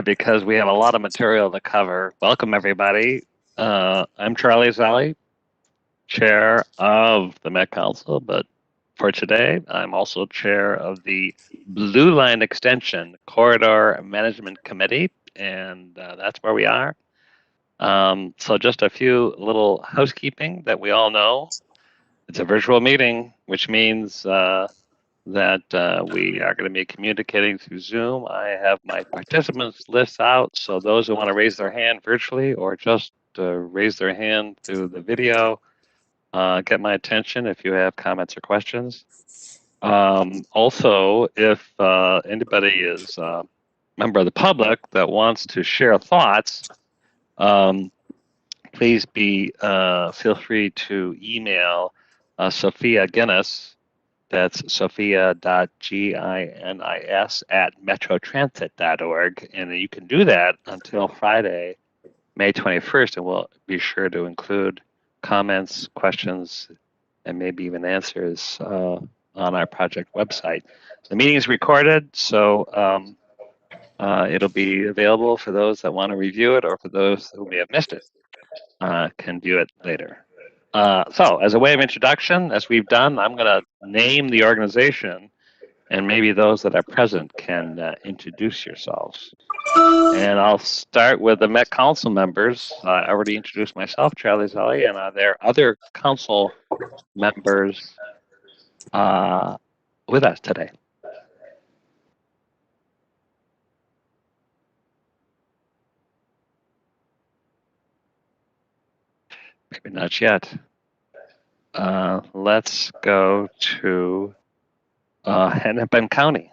because we have a lot of material to cover. Welcome, everybody. I'm Charlie Zelle, chair of the Met Council, but for today, I'm also chair of the Blue Line Extension Corridor Management Committee, and that's where we are. So just a few little housekeeping that we all know. It's a virtual meeting, which means that we are going to be communicating through Zoom. I have my participants list out, so those who want to raise their hand virtually or just raise their hand through the video, get my attention if you have comments or questions. Also, if anybody is a member of the public that wants to share thoughts, please feel free to email Sophia Ginis. That's sophia.ginis@metrotransit.org. And you can do that until Friday, May 21st, and we'll be sure to include comments, questions, and maybe even answers on our project website. The meeting is recorded, so it'll be available for those that want to review it or for those who may have missed it, can view it later. So as a way of introduction, as we've done, I'm going to name the organization, and maybe those that are present can introduce yourselves. And I'll start with the Met Council members. I already introduced myself, Charlie Zelle, and there are other council members with us today. Maybe not yet. Let's go to Hennepin County.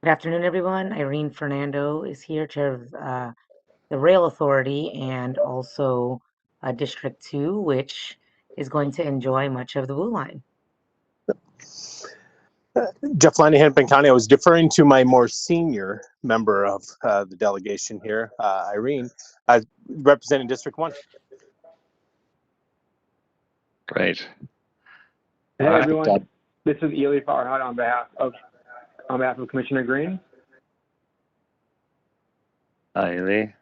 Good afternoon, everyone. Irene Fernando is here, chair of the Rail Authority and also District 2, which is going to enjoy much of the Blue Line. Jeff Lanny, Hennepin County. I was deferring to my more senior member of the delegation here, Irene, representing District 1. Great. Hey, everyone. This is Ely Farhad on behalf of Commissioner Green. Hi, Ely.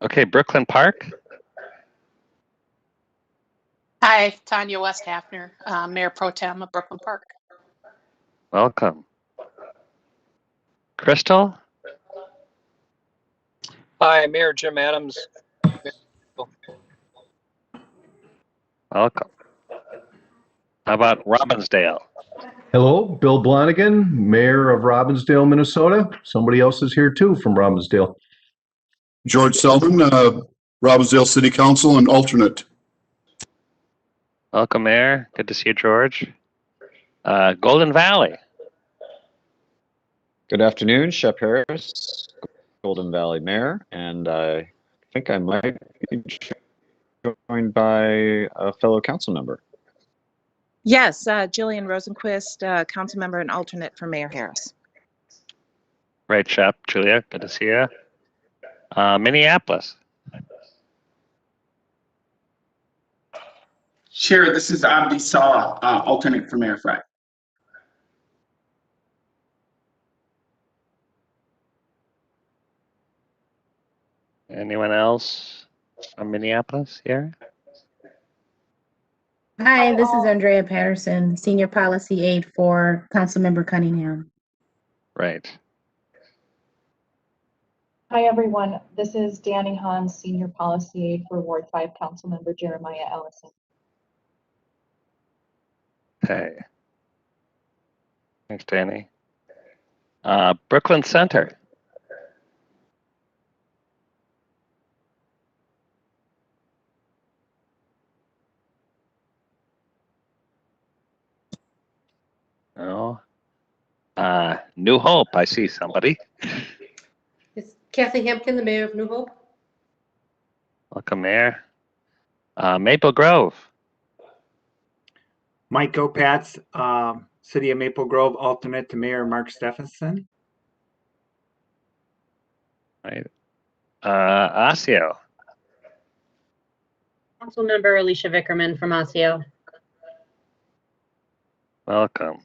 Okay, Brooklyn Park. Hi, Tanya West Hafner, Mayor Pro Tem of Brooklyn Park. Welcome. Crystal. Hi, Mayor Jim Adams. Welcome. How about Robbinsdale? Hello, Bill Blonigan, Mayor of Robbinsdale, Minnesota. Somebody else is here too from Robbinsdale. George Selden, Robbinsdale City Council and alternate. Welcome, Mayor. Good to see you, George. Golden Valley. Good afternoon, Shep Harris, Golden Valley Mayor, and I think I might be joined by a fellow council member. Yes, Jillian Rosenquist, council member and alternate for Mayor Harris. Right, Shep. Julia, good to see you. Minneapolis. Sure, this is Abdi Salah, alternate for Mayor Fry. Anyone else from Minneapolis here? Hi, this is Andrea Patterson, Senior Policy Aide for Councilmember Cunningham. Right. Hi, everyone. This is Danny Hahn, Senior Policy Aide for Ward 5 Councilmember Jeremiah Ellison. Okay. Thanks, Danny. Brooklyn Center. No. New Hope, I see somebody. It's Kathy Hampton, the mayor of New Hope. Welcome, Mayor. Maple Grove. Mike Opatz, City of Maple Grove, alternate to Mayor Mark Stephenson. Right. Osseo. Councilmember Alicia Vickerman from Osseo. Welcome.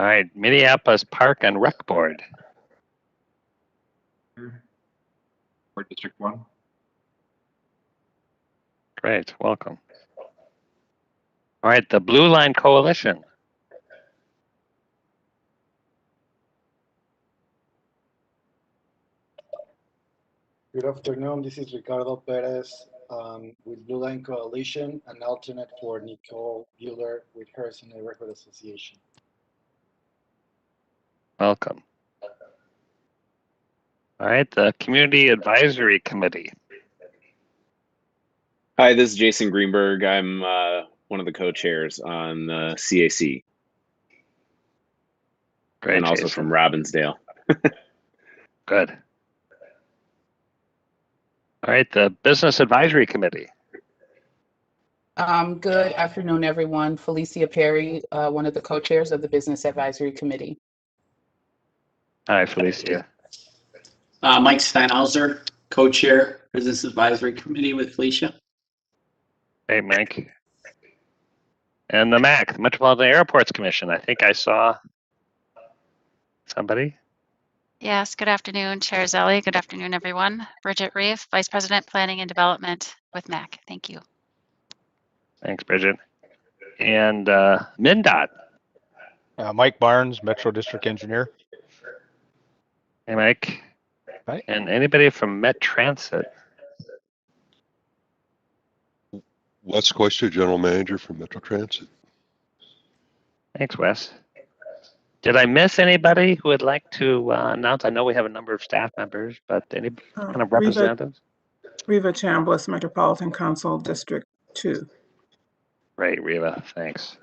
All right, Minneapolis Park and Rec Board. For District 1. Great, welcome. All right, the Blue Line Coalition. Good afternoon. This is Ricardo Perez with Blue Line Coalition, an alternate for Nicole Bueller with Harrison Neighborhood Association. Welcome. All right, the Community Advisory Committee. Hi, this is Jason Greenberg. I'm one of the co-chairs on the CAC. Great, and also Jason. from Robbinsdale. Good. All right, the Business Advisory Committee. Good afternoon, everyone. Felicia Perry, one of the co-chairs of the Business Advisory Committee. Hi, Felicia. Mike Steinhauser, co-chair, Business Advisory Committee with Felicia. Hey, Mike. And the MAC, the Metropolitan Airports Commission. I think I saw somebody. Yes, good afternoon, Chair Zelle. Good afternoon, everyone. Bridget Reeve, Vice President, Planning and Development with MAC. Thank you. Thanks, Bridget. And MnDOT. Mike Barnes, Metro District Engineer. Hey, Mike. Hi. And anybody from Met Transit? Wes Costa, General Manager for Metro Transit. Thanks, Wes. Did I miss anybody who would like to announce? I know we have a number of staff members, but any kind of representatives? Reva Chambliss, Metropolitan Council, District 2. Great, Reva. Thanks.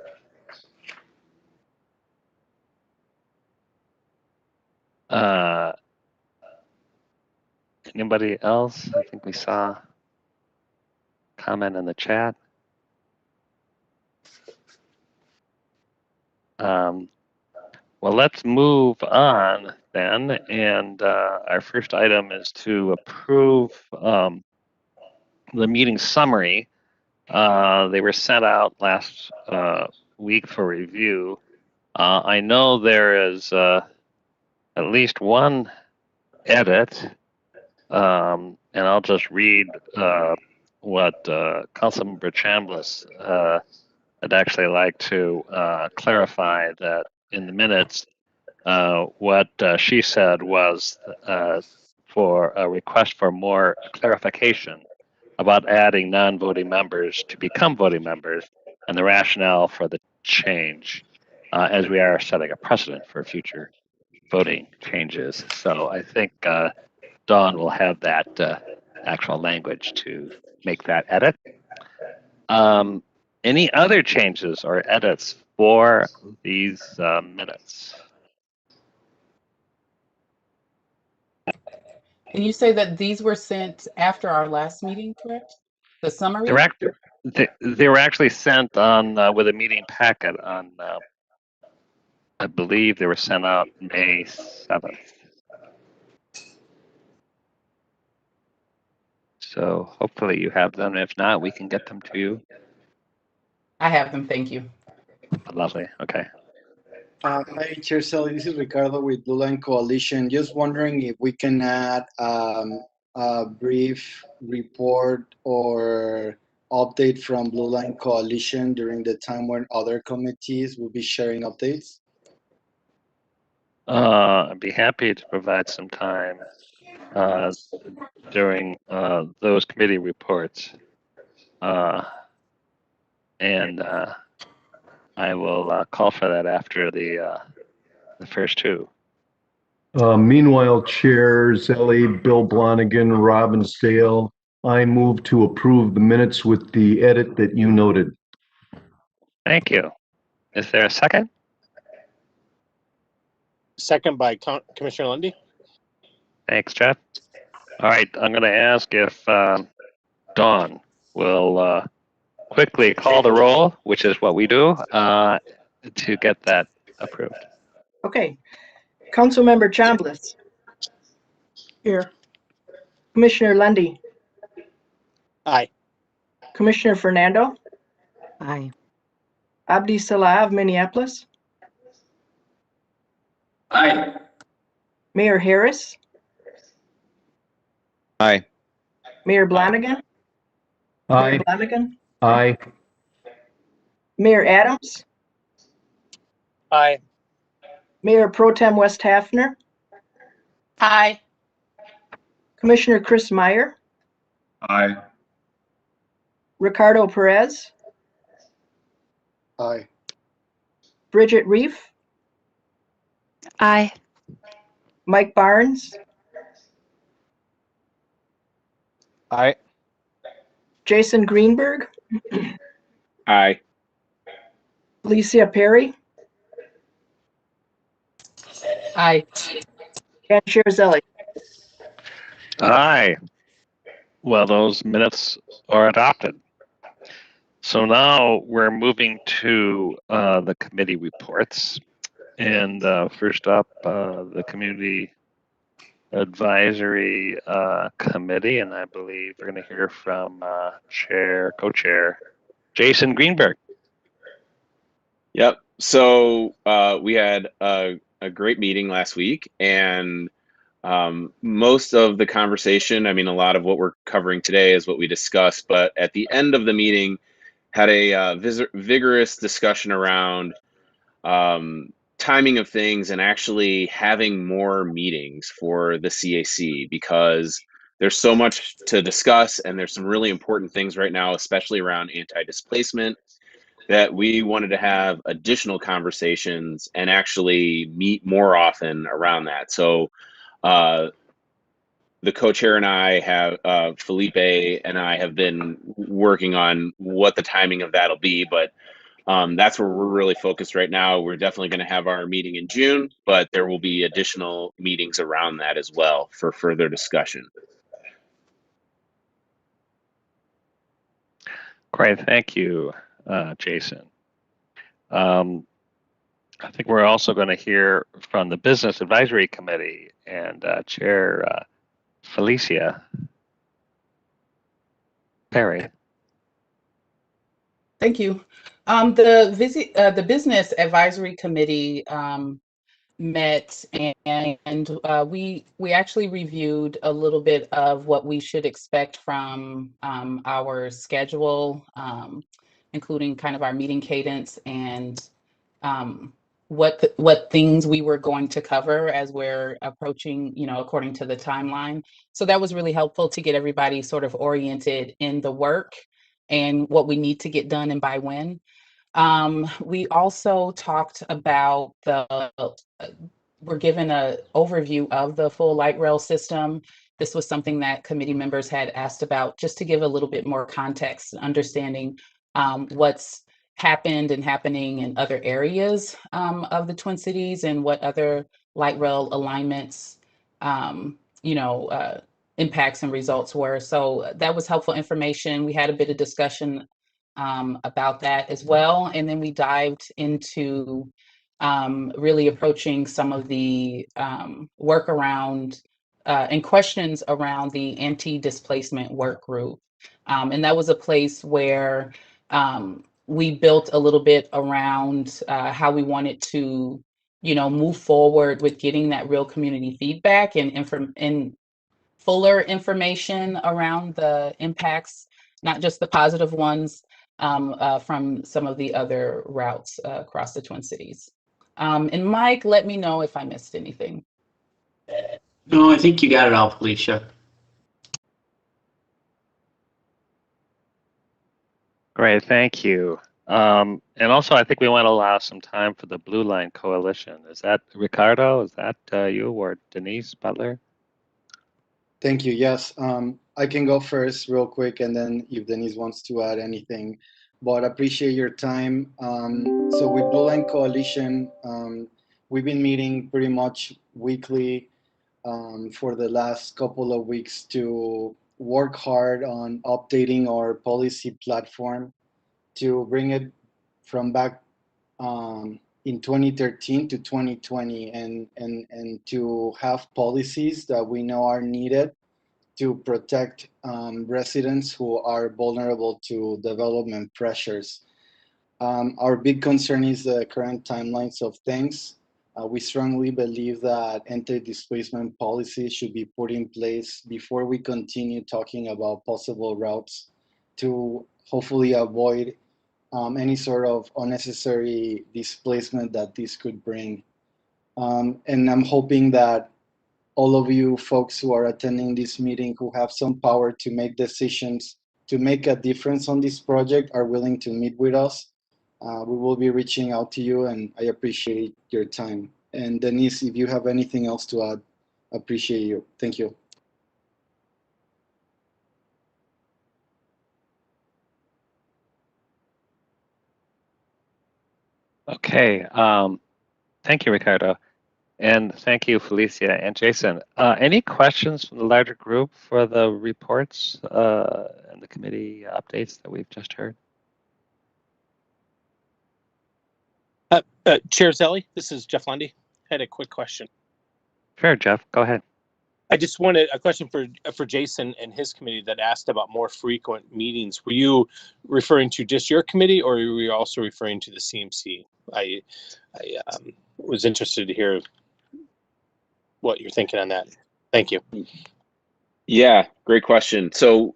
Anybody else? I think we saw a comment in the chat. Well, let's move on then. And our first item is to approve the meeting summary. They were sent out last week for review. I know there is at least one edit, and I'll just read what Councilmember Chambliss would actually like to clarify that in the minutes, what she said was for a request for more clarification about adding non-voting members to become voting members and the rationale for the change, as we are setting a precedent for future voting changes. So I think Dawn will have that actual language to make that edit. Any other changes or edits for these minutes? And you say that these were sent after our last meeting, correct? The summary? They were actually sent on with a meeting packet on, I believe they were sent out May 7th. So hopefully you have them. If not, we can get them to you. I have them, thank you. Lovely, okay. Hi, Chair Sally. This is Ricardo with Blue Line Coalition. Just wondering if we can add a brief report or update from Blue Line Coalition during the time when other committees will be sharing updates. I'd be happy to provide some time during those committee reports. And I will call for that after the first two. Meanwhile, Chair Zelle, Bill Blonigan, Robbinsdale, I move to approve the minutes with the edit that you noted. Thank you. Is there a second? Second by Commissioner Lundy. Thanks, Jeff. All right, I'm going to ask if Dawn will quickly call the roll, which is what we do, to get that approved. Okay. Councilmember Chambliss. Here. Commissioner Lundy. Aye. Commissioner Fernando. Aye. Abdi Salah of Minneapolis. Aye. Mayor Harris, Aye. Mayor Blonigan, Aye. Aye. Mayor Adams, Aye. Mayor Pro Tem West Hafner, Aye. Commissioner Chris Meyer, Aye. Ricardo Perez, Aye. Bridget Reef, Aye. Mike Barnes, Aye. Jason Greenberg, Aye. Felicia Perry, Aye. and Chair Zelle. Aye. Well, those minutes are adopted. So now we're moving to the committee reports. And first up, the Community Advisory Committee, and I believe we're going to hear from co-chair Jason Greenberg. Yep. So we had a great meeting last week, and most of the conversation, I mean, a lot of what we're covering today is what we discussed, but at the end of the meeting, had a vigorous discussion around timing of things and actually having more meetings for the CAC, because there's so much to discuss and there's some really important things right now, especially around anti-displacement, that we wanted to have additional conversations and actually meet more often around that. So the co-chair and I have, Felipe and I have been working on what the timing of that'll be, but that's where we're really focused right now. We're definitely going to have our meeting in June, but there will be additional meetings around that as well for further discussion. Great, thank you, Jason. I think we're also going to hear from the Business Advisory Committee and Chair Felicia Perry. Thank you. The Business Advisory Committee met, and we actually reviewed a little bit of what we should expect from our schedule, including kind of our meeting cadence and what things we were going to cover as we're approaching, according to the timeline. So that was really helpful to get everybody sort of oriented in the work and what we need to get done and by when. We also talked about we're given an overview of the full light rail system. This was something that committee members had asked about, just to give a little bit more context, understanding what's happened and happening in other areas of the Twin Cities and what other light rail alignments, impacts and results were. So that was helpful information. We had a bit of discussion about that as well. And then we dived into really approaching some of the work around and questions around the anti-displacement work group. And that was a place where we built a little bit around how we wanted to, move forward with getting that real community feedback and fuller information around the impacts, not just the positive ones, from some of the other routes across the Twin Cities. And Mike, let me know if I missed anything. No, I think you got it all, Felicia. Great, thank you. And also, I think we want to allow some time for the Blue Line Coalition. Is that Ricardo? Is that you or Denise Butler? Thank you. Yes, I can go first real quick, and then if Denise wants to add anything, but appreciate your time. So with Blue Line Coalition, we've been meeting pretty much weekly for the last couple of weeks to work hard on updating our policy platform to bring it from back in 2013 to 2020 and to have policies that we know are needed to protect residents who are vulnerable to development pressures. Our big concern is the current timelines of things. We strongly believe that anti-displacement policy should be put in place before we continue talking about possible routes to hopefully avoid any sort of unnecessary displacement that this could bring. And I'm hoping that all of you folks who are attending this meeting who have some power to make decisions to make a difference on this project are willing to meet with us. We will be reaching out to you, and I appreciate your time. And Denise, if you have anything else to add, appreciate you. Thank you. Okay. Thank you, Ricardo. And thank you, Felicia and Jason. Any questions from the larger group for the reports and the committee updates that we've just heard? Chair Zelle, this is Jeff Lundy. I had a quick question. Sure, Jeff, go ahead. I just wanted a question for Jason and his committee that asked about more frequent meetings. Were you referring to just your committee, or were you also referring to the CMC? I was interested to hear what you're thinking on that. Thank you. Yeah, great question. So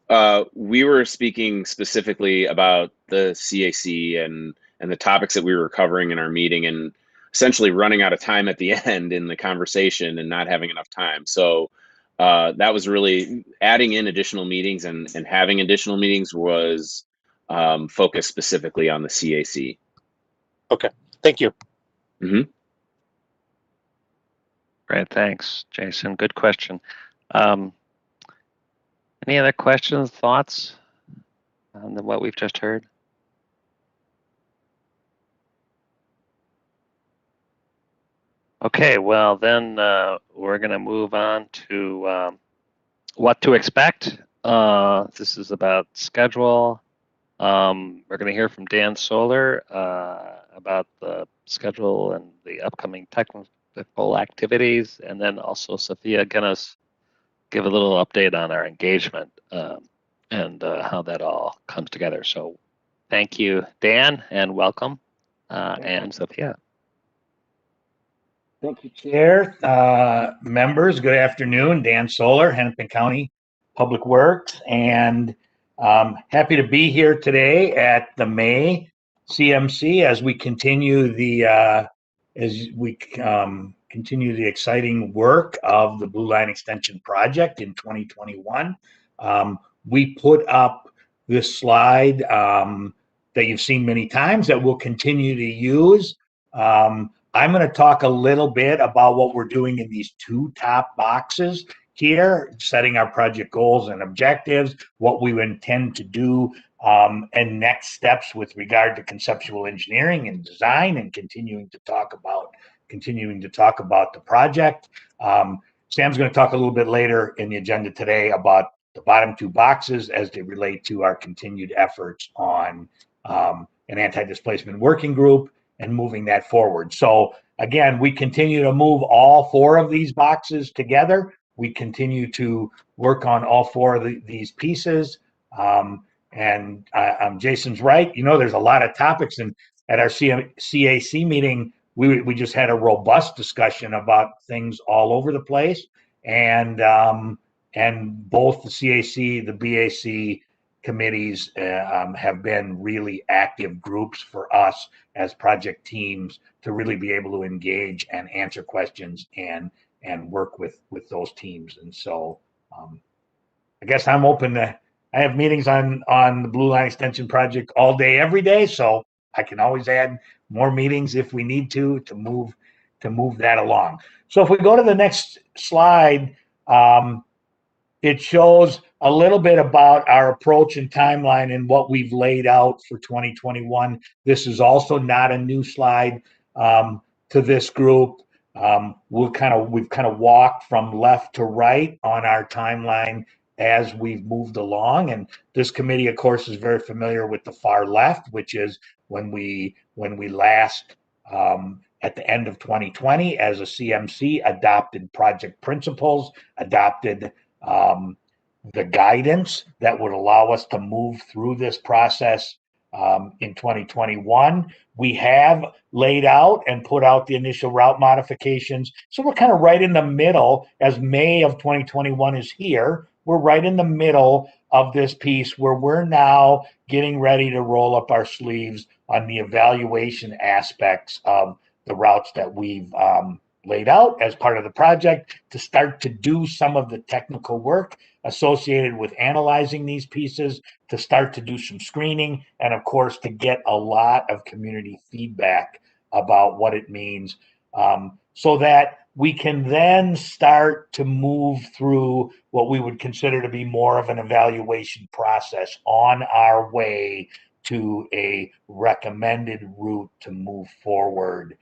we were speaking specifically about the CAC and the topics that we were covering in our meeting, and essentially running out of time at the end in the conversation and not having enough time. So that was really adding in additional meetings and having additional meetings was focused specifically on the CAC. Okay, thank you. Mm-hmm. Great, thanks, Jason. Good question. Any other questions, thoughts on what we've just heard? Okay, well then we're going to move on to what to expect. This is about schedule. We're going to hear from Dan Solar about the schedule and the upcoming technical activities, and then also Sophia Ginis give a little update on our engagement and how that all comes together. So thank you, Dan, and welcome, and Sophia. Thank you, Chair. Members, good afternoon. Dan Solar, Hennepin County Public Works, and happy to be here today at the May CMC as we continue the exciting work of the Blue Line Extension project in 2021. We put up this slide that you've seen many times that we'll continue to use. I'm going to talk a little bit about what we're doing in these two top boxes here, setting our project goals and objectives, what we intend to do, and next steps with regard to conceptual engineering and design, and continuing to talk about the project. Sam's going to talk a little bit later in the agenda today about the bottom two boxes as they relate to our continued efforts on an anti-displacement working group and moving that forward. So again, we continue to move all four of these boxes together. We continue to work on all four of these pieces. And Jason's right. You know, there's a lot of topics, and at our CAC meeting, we just had a robust discussion about things all over the place. And both the CAC, the BAC committees have been really active groups for us as project teams to really be able to engage and answer questions and work with those teams. And so I guess I'm open to, I have meetings on the Blue Line Extension project all day, every day. So I can always add more meetings if we need to move that along. So if we go to the next slide, it shows a little bit about our approach and timeline and what we've laid out for 2021. This is also not a new slide to this group. We've kind of walked from left to right on our timeline as we've moved along. And this committee, of course, is very familiar with the far left, which is when we last at the end of 2020 as a CMC adopted project principles, adopted the guidance that would allow us to move through this process in 2021. We have laid out and put out the initial route modifications. So we're kind of right in the middle as May of 2021 is here. We're right in the middle of this piece where we're now getting ready to roll up our sleeves on the evaluation aspects of the routes that we've laid out as part of the project to start to do some of the technical work associated with analyzing these pieces, to start to do some screening, and of course to get a lot of community feedback about what it means, so that we can then start to move through what we would consider to be more of an evaluation process on our way to a recommended route to move forward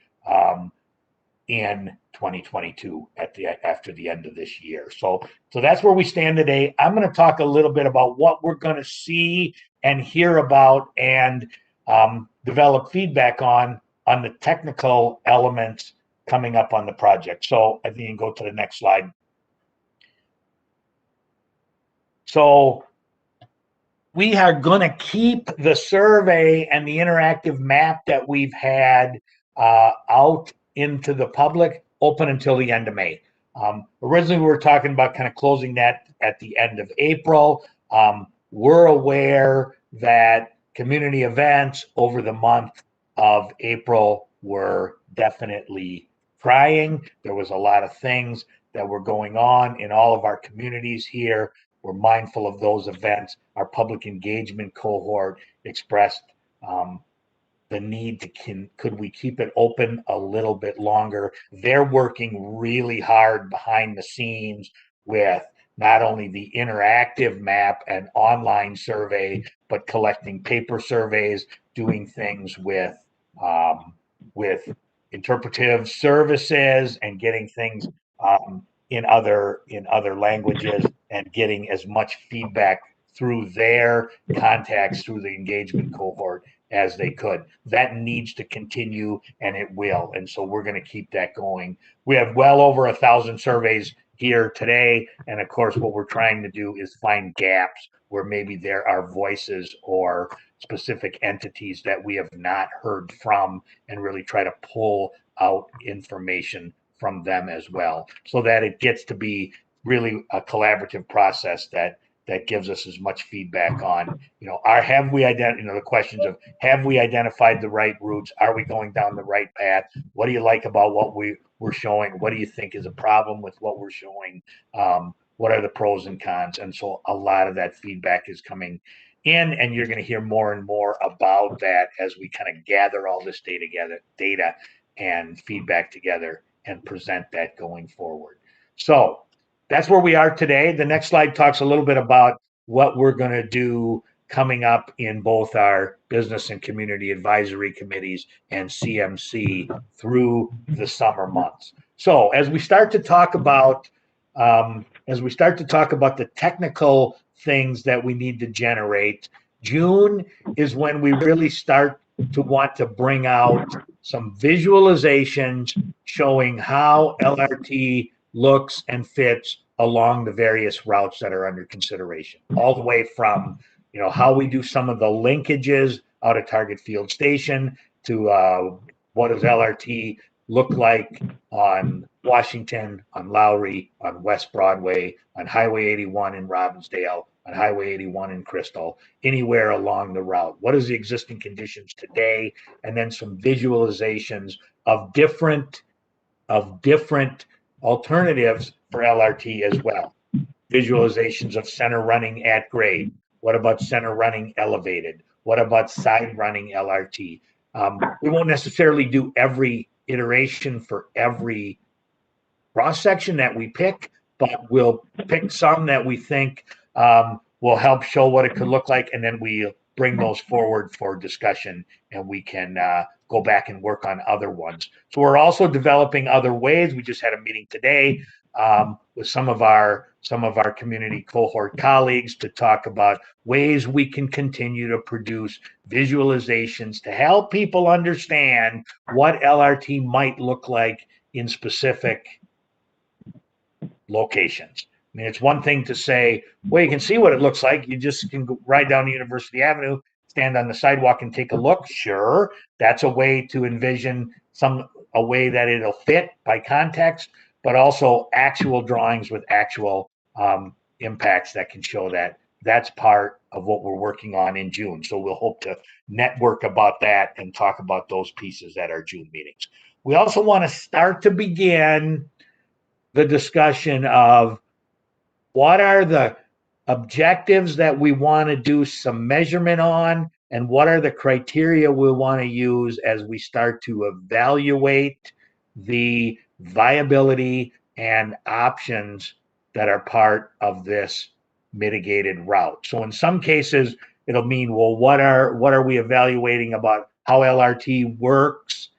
in 2022 after the end of this year. So that's where we stand today. I'm going to talk a little bit about what we're going to see and hear about and develop feedback on the technical elements coming up on the project. So I think you can go to the next slide. So we are going to keep the survey and the interactive map that we've had out into the public open until the end of May. Originally, we were talking about kind of closing that at the end of April. We're aware that community events over the month of April were definitely trying. There was a lot of things that were going on in all of our communities here. We're mindful of those events. Our public engagement cohort expressed the need to could we keep it open a little bit longer. They're working really hard behind the scenes with not only the interactive map and online survey, but collecting paper surveys, doing things with interpretive services and getting things in other languages and getting as much feedback through their contacts through the engagement cohort as they could. That needs to continue, and it will. And so we're going to keep that going. We have well over 1,000 surveys here today. And of course, what we're trying to do is find gaps where maybe there are voices or specific entities that we have not heard from, and really try to pull out information from them as well, so that it gets to be really a collaborative process that gives us as much feedback on, have we the questions of, have we identified the right routes? Are we going down the right path? What do you like about what we're showing? What do you think is a problem with what we're showing? What are the pros and cons? And so a lot of that feedback is coming in, and you're going to hear more and more about that as we kind of gather all this data and feedback together and present that going forward. So that's where we are today. The next slide talks a little bit about what we're going to do coming up in both our business and community advisory committees and CMC through the summer months. So as we start to talk about the technical things that we need to generate, June is when we really start to want to bring out some visualizations showing how LRT looks and fits along the various routes that are under consideration, all the way from how we do some of the linkages out of Target Field Station to what does LRT look like on Washington, on Lowry, on West Broadway, on Highway 81 in Robbinsdale, on Highway 81 in Crystal, anywhere along the route. What is the existing conditions today? And then some visualizations of different alternatives for LRT as well. Visualizations of center running at grade. What about center running elevated? What about side running LRT? We won't necessarily do every iteration for every cross section that we pick, but we'll pick some that we think will help show what it could look like, and then we bring those forward for discussion, and we can go back and work on other ones. So we're also developing other ways. We just had a meeting today with some of our community cohort colleagues to talk about ways we can continue to produce visualizations to help people understand what LRT might look like in specific locations. I mean, it's one thing to say, well, you can see what it looks like. You just can go ride down University Avenue. stand on the sidewalk and take a look? Sure, that's a way to envision a way that it'll fit by context, but also actual drawings with actual impacts that can show that. That's part of what we're working on in June. So we'll hope to network about that and talk about those pieces at our June meetings. We also want to start to begin the discussion of what are the objectives that we want to do some measurement on, and what are the criteria we want to use as we start to evaluate the viability and options that are part of this mitigated route. So in some cases, it'll mean, well, what are we evaluating about how LRT works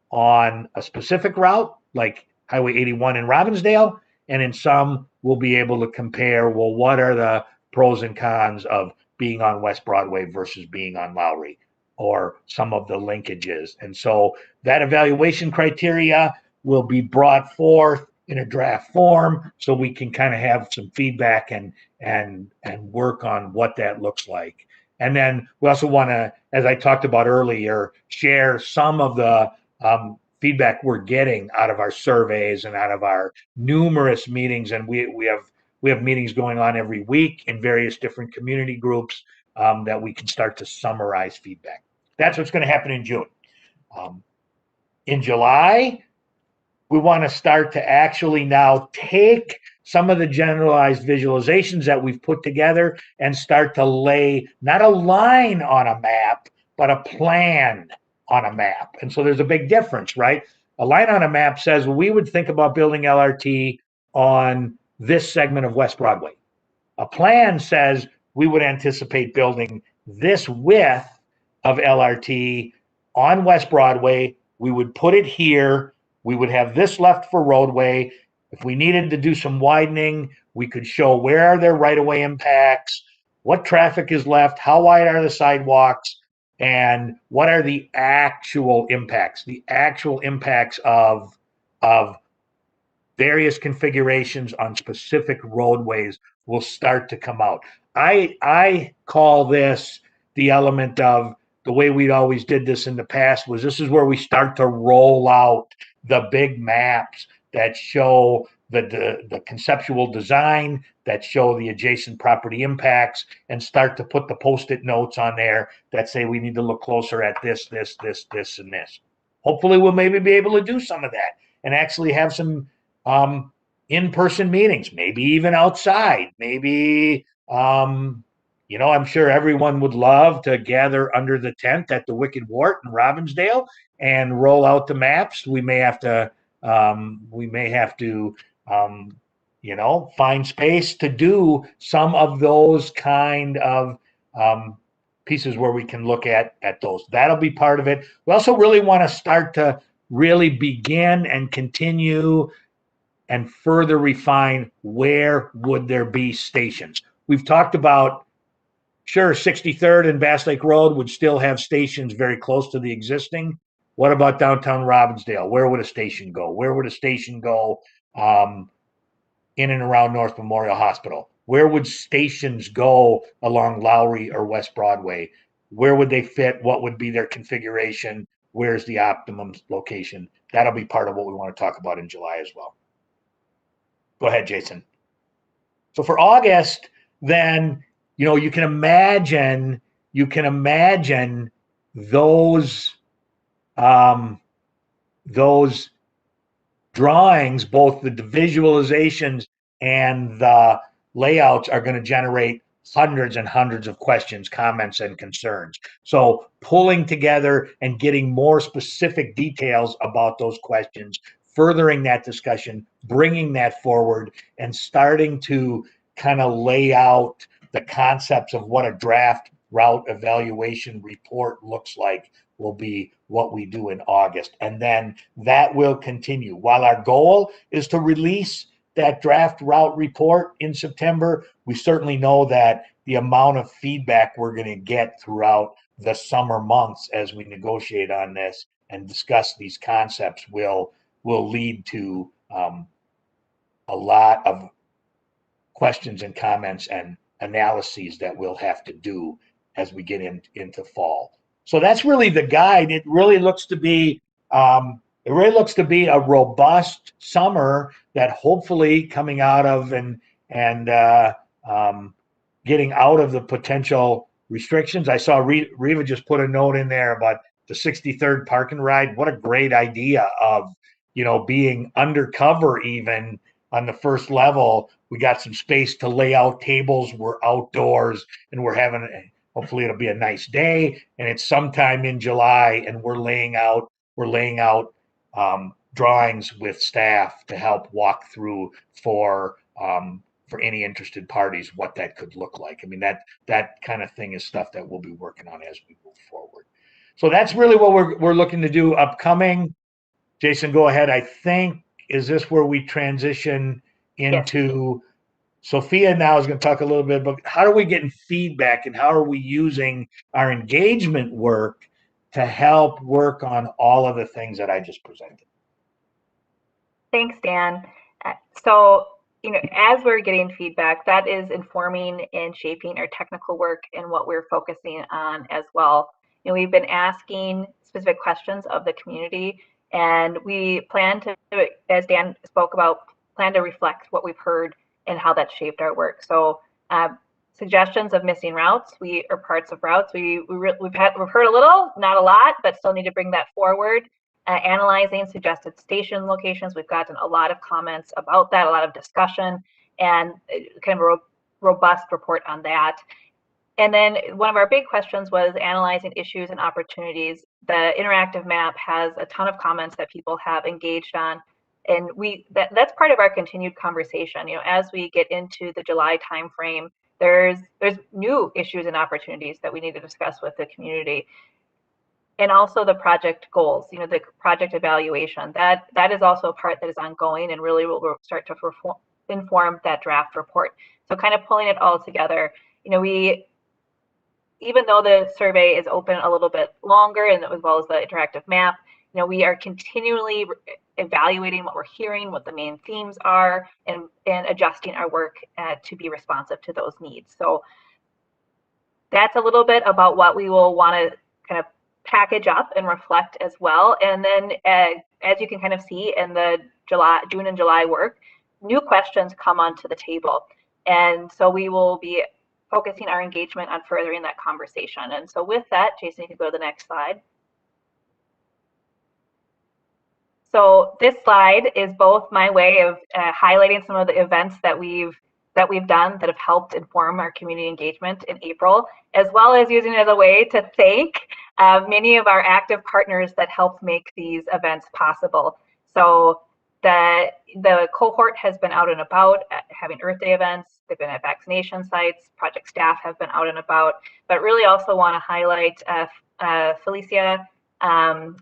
on a specific route, like Highway 81 in Robbinsdale, and in some we'll be able to compare, well, what are the pros and cons of being on West Broadway versus being on Lowry, or some of the linkages. And so that evaluation criteria will be brought forth in a draft form so we can kind of have some feedback and work on what that looks like. And then we also want to, as I talked about earlier, share some of the feedback we're getting out of our surveys and out of our numerous meetings. And we have meetings going on every week in various different community groups that we can start to summarize feedback. That's what's going to happen in June. In July, we want to start to actually now take some of the generalized visualizations that we've put together and start to lay not a line on a map, but a plan on a map. And so there's a big difference, right? A line on a map says, well, we would think about building LRT on this segment of West Broadway. A plan says we would anticipate building this width of LRT on West Broadway. We would put it here. We would have this left for roadway. If we needed to do some widening, we could show where are there right-of-way impacts, what traffic is left, how wide are the sidewalks, and what are the actual impacts of various configurations on specific roadways will start to come out. I call this the element of the way we always did this in the past was this is where we start to roll out the big maps that show the conceptual design, that show the adjacent property impacts, and start to put the Post-it notes on there that say we need to look closer at this, and this. Hopefully we'll maybe be able to do some of that and actually have some in-person meetings, maybe even outside, maybe, I'm sure everyone would love to gather under the tent at the Wicked Wart in Robbinsdale and roll out the maps. We may have to find space to do some of those kind of pieces where we can look at those. That'll be part of it. We also really want to start to really begin and continue and further refine where would there be stations. We've talked about, sure, 63rd and Bass Lake Road would still have stations very close to the existing. What about downtown Robbinsdale? Where would a station go? Where would a station go in and around North Memorial Hospital? Where would stations go along Lowry or West Broadway? Where would they fit? What would be their configuration? Where's the optimum location? That'll be part of what we want to talk about in July as well. Go ahead, Jason. So for August, then, you can imagine those drawings, both the visualizations and the layouts, are going to generate hundreds and hundreds of questions, comments, and concerns. So pulling together and getting more specific details about those questions, furthering that discussion, bringing that forward, and starting to kind of lay out the concepts of what a draft route evaluation report looks like will be what we do in August. And then that will continue. While our goal is to release that draft route report in September, we certainly know that the amount of feedback we're going to get throughout the summer months as we negotiate on this and discuss these concepts will lead to a lot of questions and comments and analyses that we'll have to do as we get into fall. So that's really the guide. It really looks to be a robust summer that hopefully coming out of and getting out of the potential restrictions. I saw Reva just put a note in there about the 63rd Park and Ride. What a great idea of, being undercover even on the first level. We got some space to lay out tables. We're outdoors and hopefully it'll be a nice day, and it's sometime in July, and we're laying out drawings with staff to help walk through for any interested parties what that could look like. I mean, that kind of thing is stuff that we'll be working on as we move forward. So that's really what we're looking to do upcoming. Jason, go ahead. I think, is this where we transition into Sophia now is going to talk a little bit about how are we getting feedback and how are we using our engagement work to help work on all of the things that I just presented. Thanks, Dan. So, as we're getting feedback, that is informing and shaping our technical work and what we're focusing on as well. We've been asking specific questions of the community, and we plan to, as Dan spoke about, plan to reflect what we've heard and how that shaped our work. So suggestions of missing routes, or parts of routes, we've heard a little, not a lot, but still need to bring that forward. Analyzing suggested station locations, we've gotten a lot of comments about that, a lot of discussion, and kind of a robust report on that. And then one of our big questions was analyzing issues and opportunities. The interactive map has a ton of comments that people have engaged on, and that's part of our continued conversation. As we get into the July timeframe, there's new issues and opportunities that we need to discuss with the community. And also the project goals, the project evaluation, that is also a part that is ongoing and really will start to inform that draft report. So kind of pulling it all together, even though the survey is open a little bit longer, and as well as the interactive map, we are continually evaluating what we're hearing, what the main themes are, and adjusting our work to be responsive to those needs. So that's a little bit about what we will want to kind of package up and reflect as well. And then as you can kind of see in the June and July work, new questions come onto the table. And so we will be focusing our engagement on furthering that conversation. And so with that, Jason, you can go to the next slide. So this slide is both my way of highlighting some of the events that we've done that have helped inform our community engagement in April, as well as using it as a way to thank many of our active partners that helped make these events possible. So the cohort has been out and about having Earth Day events. They've been at vaccination sites. Project staff have been out and about, but really also want to highlight Felicia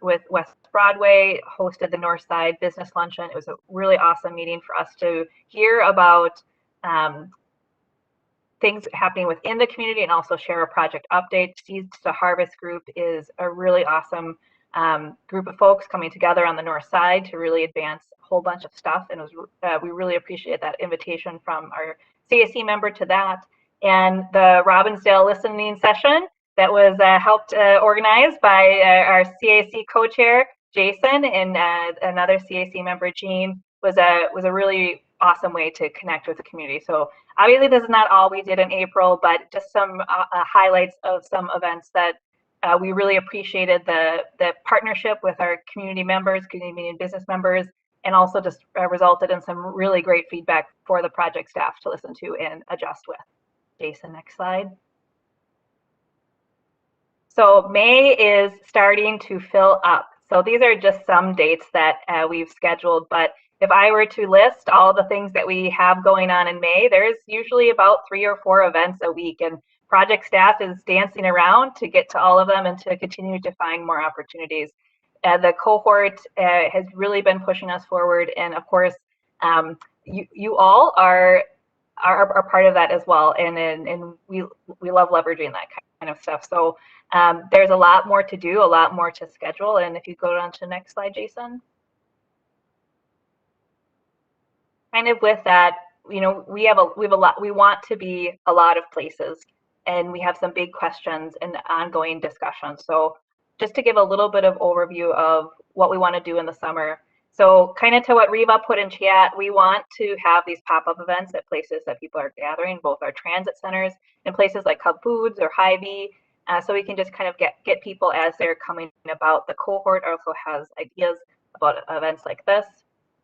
with West Broadway hosted the North Side Business Luncheon. It was a really awesome meeting for us to hear about things happening within the community and also share a project update. Seeds to Harvest group is a really awesome group of folks coming together on the North Side to really advance a whole bunch of stuff, and we really appreciate that invitation from our CAC member to that. And the Robbinsdale listening session that was helped organized by our CAC co-chair Jason and another CAC member Jean was a really awesome way to connect with the community. So obviously this is not all we did in April, but just some highlights of some events that we really appreciated the partnership with our community members, community and business members, and also just resulted in some really great feedback for the project staff to listen to and adjust with. Jason, next slide. So May is starting to fill up. So these are just some dates that we've scheduled, but if I were to list all the things that we have going on in May, there's usually about 3 or 4 events a week, and project staff is dancing around to get to all of them and to continue to find more opportunities. The cohort has really been pushing us forward, and of course, you all are part of that as well, and we love leveraging that kind of stuff. So there's a lot more to do, a lot more to schedule, and if you go on to the next slide, Jason. Kind of with that, we have a lot. We want to be a lot of places, and we have some big questions and ongoing discussions. So just to give a little bit of overview of what we want to do in the summer. So kind of to what Riva put in chat, we want to have these pop-up events at places that people are gathering, both our transit centers and places like Cub Foods or Hy-Vee. So we can just kind of get people as they're coming about. The cohort also has ideas about events like this.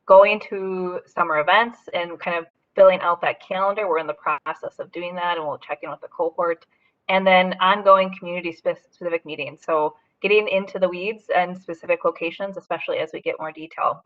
Going to summer events and kind of filling out that calendar. We're in the process of doing that, and we'll check in with the cohort. And then ongoing community specific meetings. So getting into the weeds and specific locations, especially as we get more detail.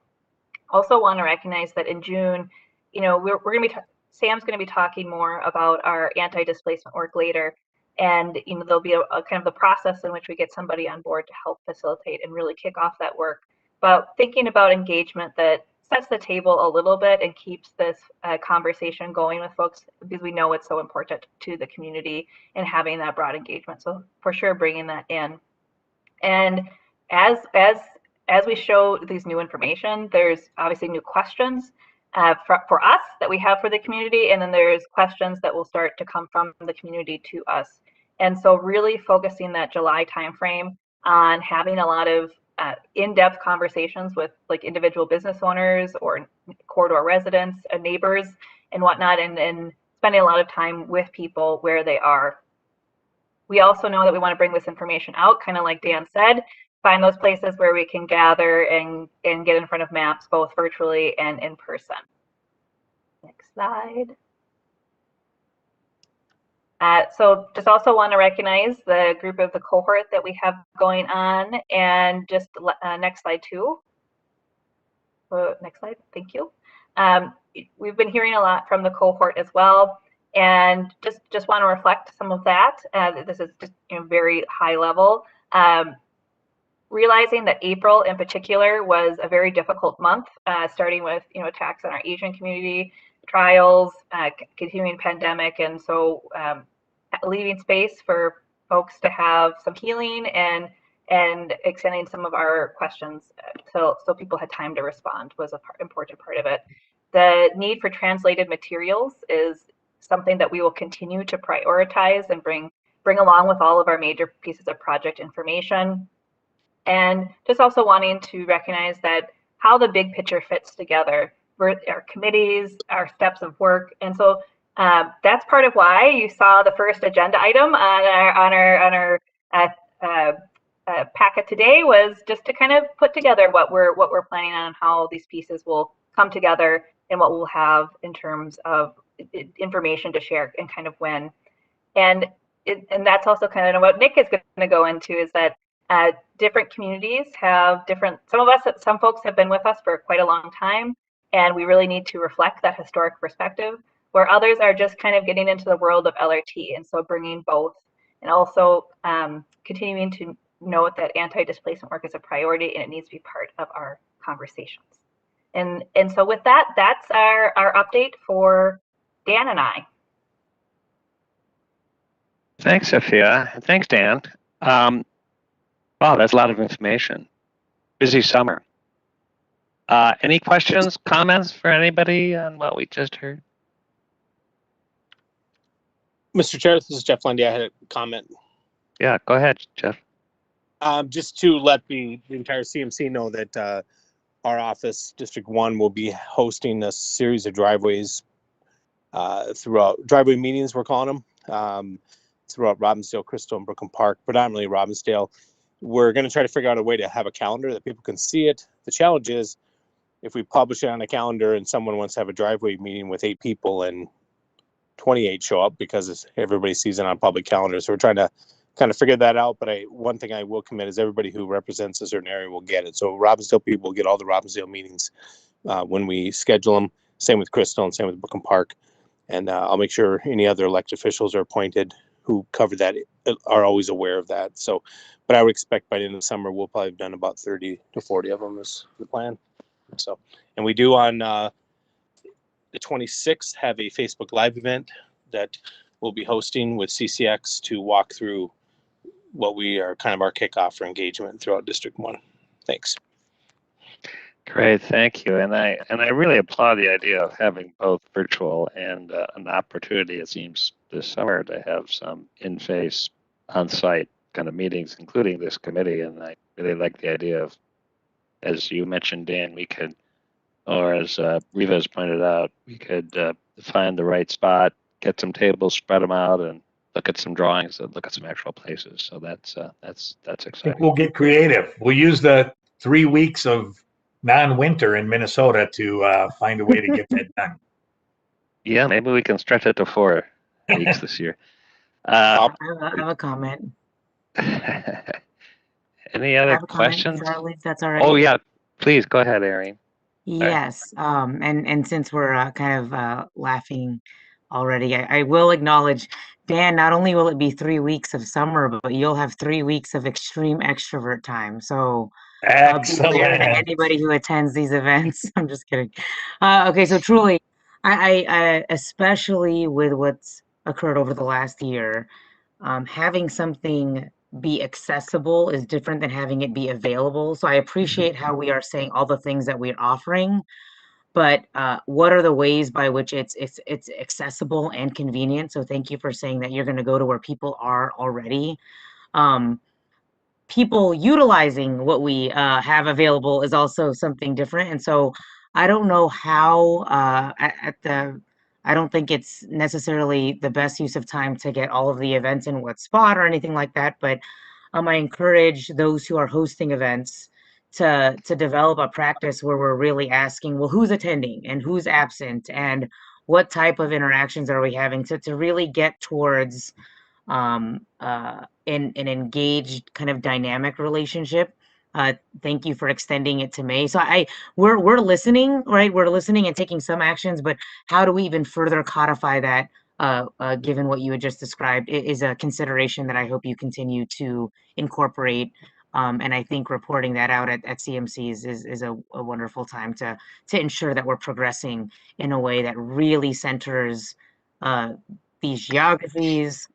Also want to recognize that in June, you know, we're going to be, Sam's going to be talking more about our anti-displacement work later. And, you know, there'll be a kind of the process in which we get somebody on board to help facilitate and really kick off that work. But thinking about engagement that sets the table a little bit and keeps this conversation going with folks, because we know it's so important to the community and having that broad engagement. So for sure, bringing that in. And as we show these new information, there's obviously new questions for us that we have for the community, and then there's questions that will start to come from the community to us. And so really focusing that July timeframe on having a lot of in-depth conversations with like individual business owners or corridor residents and neighbors and whatnot, and spending a lot of time with people where they are. We also know that we want to bring this information out, kind of like Dan said, find those places where we can gather and get in front of maps, both virtually and in person. Next slide. So just also want to recognize the group of the cohort that we have going on, and just next slide too. Next slide, thank you. We've been hearing a lot from the cohort as well, and just want to reflect some of that. This is just, you know, very high level. Realizing that April in particular was a very difficult month, starting with, you know, attacks on our Asian community, trials, continuing pandemic, and so leaving space for folks to have some healing and extending some of our questions so people had time to respond was an important part of it. The need for translated materials is something that we will continue to prioritize and bring along with all of our major pieces of project information. And just also wanting to recognize that how the big picture fits together, our committees, our steps of work. And so that's part of why you saw the first agenda item on our packet today, was just to kind of put together what we're planning on and how these pieces will come together and what we'll have in terms of information to share and kind of when. And that's also kind of what Nick is going to go into, is that different communities have different, some folks have been with us for quite a long time, and we really need to reflect that historic perspective, where others are just kind of getting into the world of LRT. And so bringing both, and also continuing to note that anti-displacement work is a priority and it needs to be part of our conversations. And so with that, that's our update for Dan and I. Thanks, Sophia. Thanks, Dan. Wow, that's a lot of information. Busy summer. Any questions, comments for anybody on what we just heard? Mr. Chair, this is Jeff Lundy. I had a comment. Yeah, go ahead, Jeff. Just to let the entire CMC know that our office, District 1, will be hosting a series of driveways throughout, driveway meetings, we're calling them, throughout Robbinsdale, Crystal, and Brooklyn Park, predominantly Robbinsdale. We're going to try to figure out a way to have a calendar that people can see it. The challenge is, if we publish it on a calendar and someone wants to have a driveway meeting with 8 people and 28 show up because everybody sees it on public calendar. So we're trying to kind of figure that out. But one thing I will commit is everybody who represents a certain area will get it. So Robbinsdale people will get all the Robbinsdale meetings when we schedule them. Same with Crystal and same with Brooklyn Park. And I'll make sure any other elected officials are appointed who cover that are always aware of that. So, but I would expect by the end of the summer, we'll probably have done about 30 to 40 of them is the plan. So, and we do on the 26th have a Facebook Live event that we'll be hosting with CCX to walk through what we are kind of our kickoff for engagement throughout District 1. Thanks. Great, thank you. And I really applaud the idea of having both virtual and an opportunity, it seems, this summer to have some in-face, on-site kind of meetings, including this committee. And I really like the idea of, as you mentioned, Dan, we could, or as Riva has pointed out, we could find the right spot, get some tables, spread them out, and look at some drawings and look at some actual places. So that's I think exciting. we'll get creative. We'll use the 3 weeks of non-winter in Minnesota to find a way to get that done. Yeah, maybe we can stretch it to 4 weeks this year. I have a comment. Any I other have a comment, questions? Charlie, if that's all right. Oh yeah, please go ahead, Erin. Yes, and since we're kind of laughing already, I will acknowledge, Dan, not only will it be 3 weeks of summer, but you'll have 3 weeks of extreme extrovert time. So beware to Excellent. anybody who attends these events. I'm just kidding. Okay, so truly, I especially with what's occurred over the last year, having something be accessible is different than having it be available. So I appreciate how we are saying all the things that we're offering, but what are the ways by which it's accessible and convenient? So thank you for saying that you're going to go to where people are already. People utilizing what we have available is also something different. And so I don't know how I don't think it's necessarily the best use of time to get all of the events in what spot or anything like that. But I encourage those who are hosting events to develop a practice where we're really asking, well, who's attending and who's absent and what type of interactions are we having to really get towards an engaged kind of dynamic relationship. Thank you for extending it to May. So we're listening, right? We're listening and taking some actions, but how do we even further codify that? Given what you had just described, it is a consideration that I hope you continue to incorporate. And I think reporting that out at CMCs is a wonderful time to ensure that we're progressing in a way that really centers these geographies.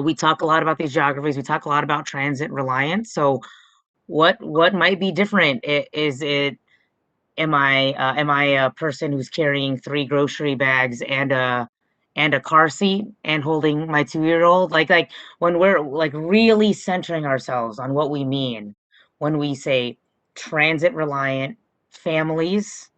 We talk a lot about these geographies. We talk a lot about transit reliance. So what might be different? Is it, am I a person who's carrying 3 grocery bags and a car seat and holding my 2-year-old? Like when we're like really centering ourselves on what we mean when we say transit reliant families.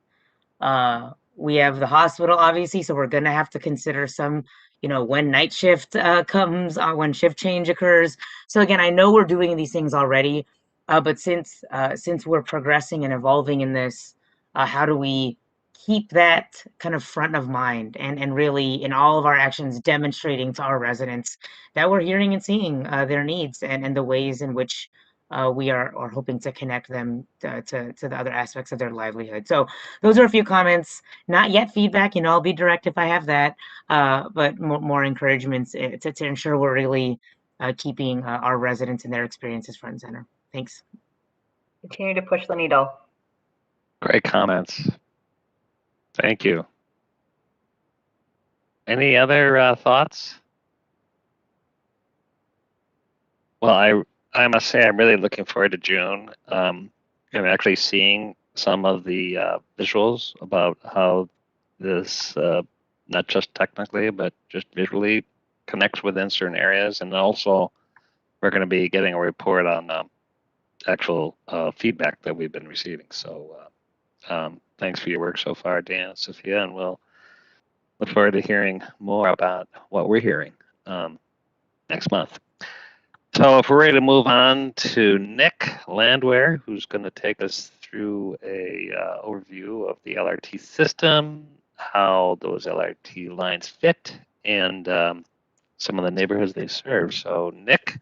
We have the hospital, obviously, so we're going to have to consider some, when night shift comes, when shift change occurs. So again, I know we're doing these things already, but since we're progressing and evolving in this, how do we keep that kind of front of mind and really in all of our actions demonstrating to our residents that we're hearing and seeing their needs and the ways in which we are hoping to connect them to the other aspects of their livelihood. So those are a few comments, not yet feedback, I'll be direct if I have that, but more encouragements to ensure we're really keeping our residents and their experiences front and center. Thanks. Continue to push the needle. Great comments. Thank you. Any other thoughts? Well, I must say I'm really looking forward to June and actually seeing some of the visuals about how this, not just technically, but just visually connects within certain areas. And also we're going to be getting a report on actual feedback that we've been receiving. So thanks for your work so far, Dan and Sophia, and we'll look forward to hearing more about what we're hearing next month. So if we're ready to move on to Nick Landwer, who's going to take us through a overview of the LRT system, how those LRT lines fit, and some of the neighborhoods they serve. So Nick,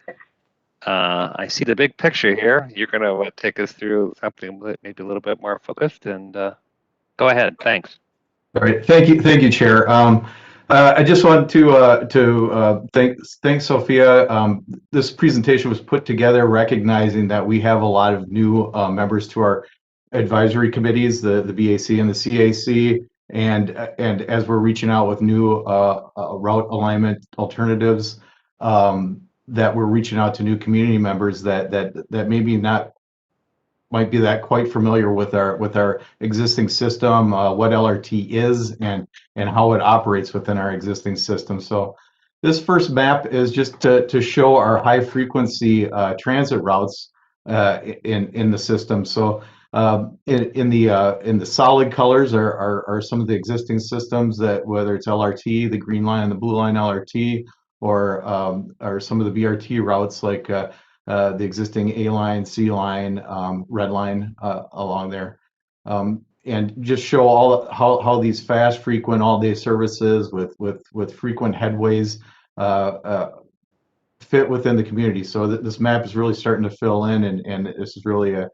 I see the big picture here. You're going to take us through something maybe a little bit more focused, and go ahead. Thanks. All right. Thank you, Chair. I just want to thank Sophia. This presentation was put together recognizing that we have a lot of new members to our advisory committees, the BAC and the CAC, and as we're reaching out with new route alignment alternatives, that we're reaching out to new community members that maybe not might be that quite familiar with our existing system, what LRT is and how it operates within our existing system. So this first map is just to show our high frequency transit routes in the system. So in the solid colors are some of the existing systems, that whether it's LRT, the green line and the blue line LRT, or some of the BRT routes like the existing A line, C line, red line along there, and just show how these fast, frequent, all-day services with frequent headways fit within the community. So this map is really starting to fill in, and this is really a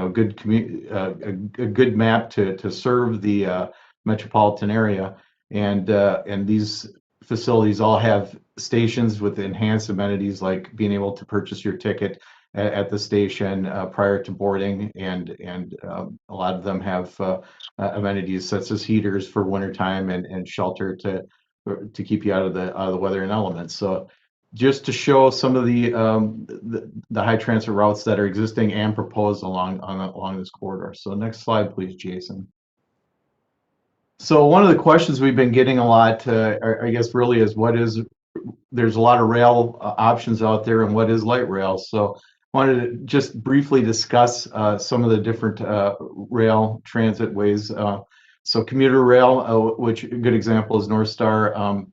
good map to serve the metropolitan area, and these facilities all have stations with enhanced amenities like being able to purchase your ticket at the station prior to boarding, and a lot of them have amenities such as heaters for wintertime and shelter to keep you out of the weather and elements. So just to show some of the high transit routes that are existing and proposed along this corridor. So next slide, please, Jason. So one of the questions we've been getting a lot, I guess, really is there's a lot of rail options out there, and what is light rail? So I wanted to just briefly discuss some of the different rail transit ways. So commuter rail, which a good example is North Star,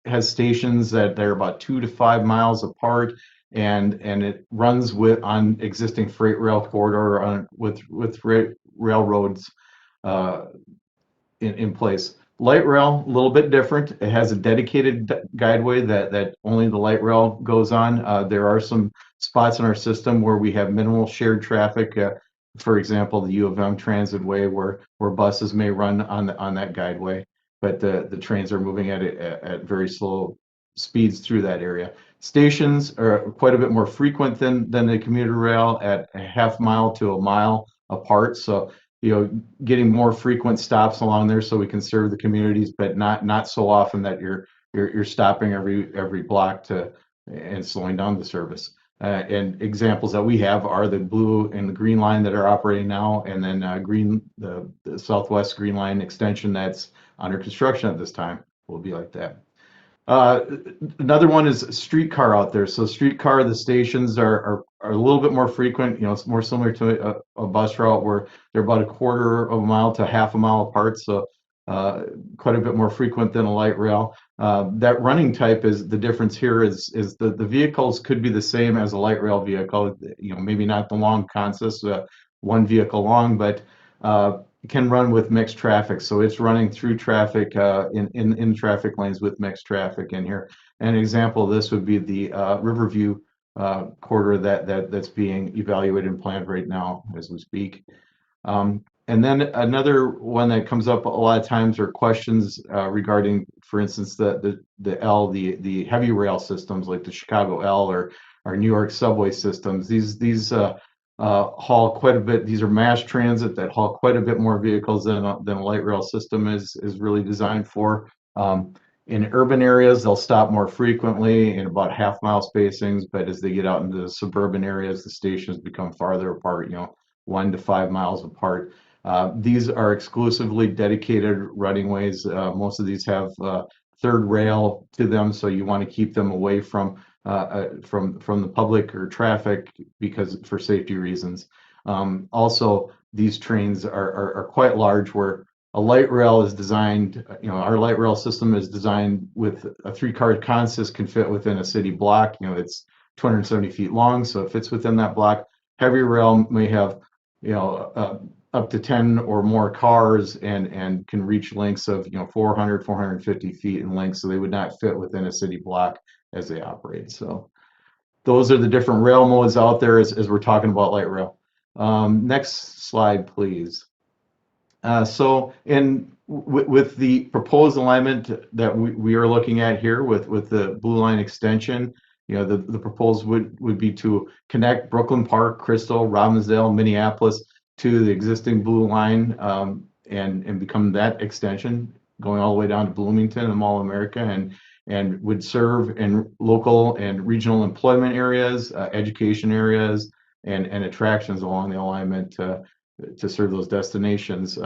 has stations that they're about 2 to 5 miles apart, and it runs on existing freight rail corridor with railroads in place. Light rail, a little bit different. It has a dedicated guideway that only the light rail goes on. There are some spots in our system where we have minimal shared traffic. For example, the U of M transit way, where buses may run on that guideway, but the trains are moving at very slow speeds through that area. Stations are quite a bit more frequent than the commuter rail, at a half mile to a mile apart. So getting more frequent stops along there so we can serve the communities, but not so often that you're stopping every block and slowing down the service. And examples that we have are the blue and the green line that are operating now, and then the Southwest Green Line extension that's under construction at this time will be like that. Another one is streetcar out there. So streetcar, the stations are a little bit more frequent. It's more similar to a bus route, where they're about a quarter of a mile to half a mile apart. So quite a bit more frequent than a light rail. That running type is the difference here. Is the vehicles could be the same as a light rail vehicle. Maybe not the long consists, one vehicle long, but can run with mixed traffic. So it's running through traffic in traffic lanes with mixed traffic in here. An example of this would be the Riverview corridor that's being evaluated and planned right now as we speak. And then another one that comes up a lot of times are questions regarding, for instance, the heavy rail systems like the Chicago L or New York subway systems. These haul quite a bit. These are mass transit that haul quite a bit more vehicles than a light rail system is really designed for. In urban areas, they'll stop more frequently in about half-mile spacings, but as they get out into the suburban areas, the stations become farther apart, 1 to 5 miles apart. These are exclusively dedicated running ways. Most of these have third rail to them, so you want to keep them away from the public or traffic for safety reasons. Also, these trains are quite large, where a light rail is designed, our light rail system is designed with a 3-car consist can fit within a city block. It's 270 feet long, so it fits within that block. Heavy rail may have, up to 10 or more cars and can reach lengths of 400, 450 feet in length, so they would not fit within a city block as they operate. So those are the different rail modes out there as we're talking about light rail. Next slide, please. So with the proposed alignment that we are looking at here with the Blue Line extension, the proposal would be to connect Brooklyn Park, Crystal, Robbinsdale, Minneapolis to the existing Blue Line, and become that extension going all the way down to Bloomington and Mall of America, and would serve in local and regional employment areas, education areas, and attractions along the alignment to serve those destinations.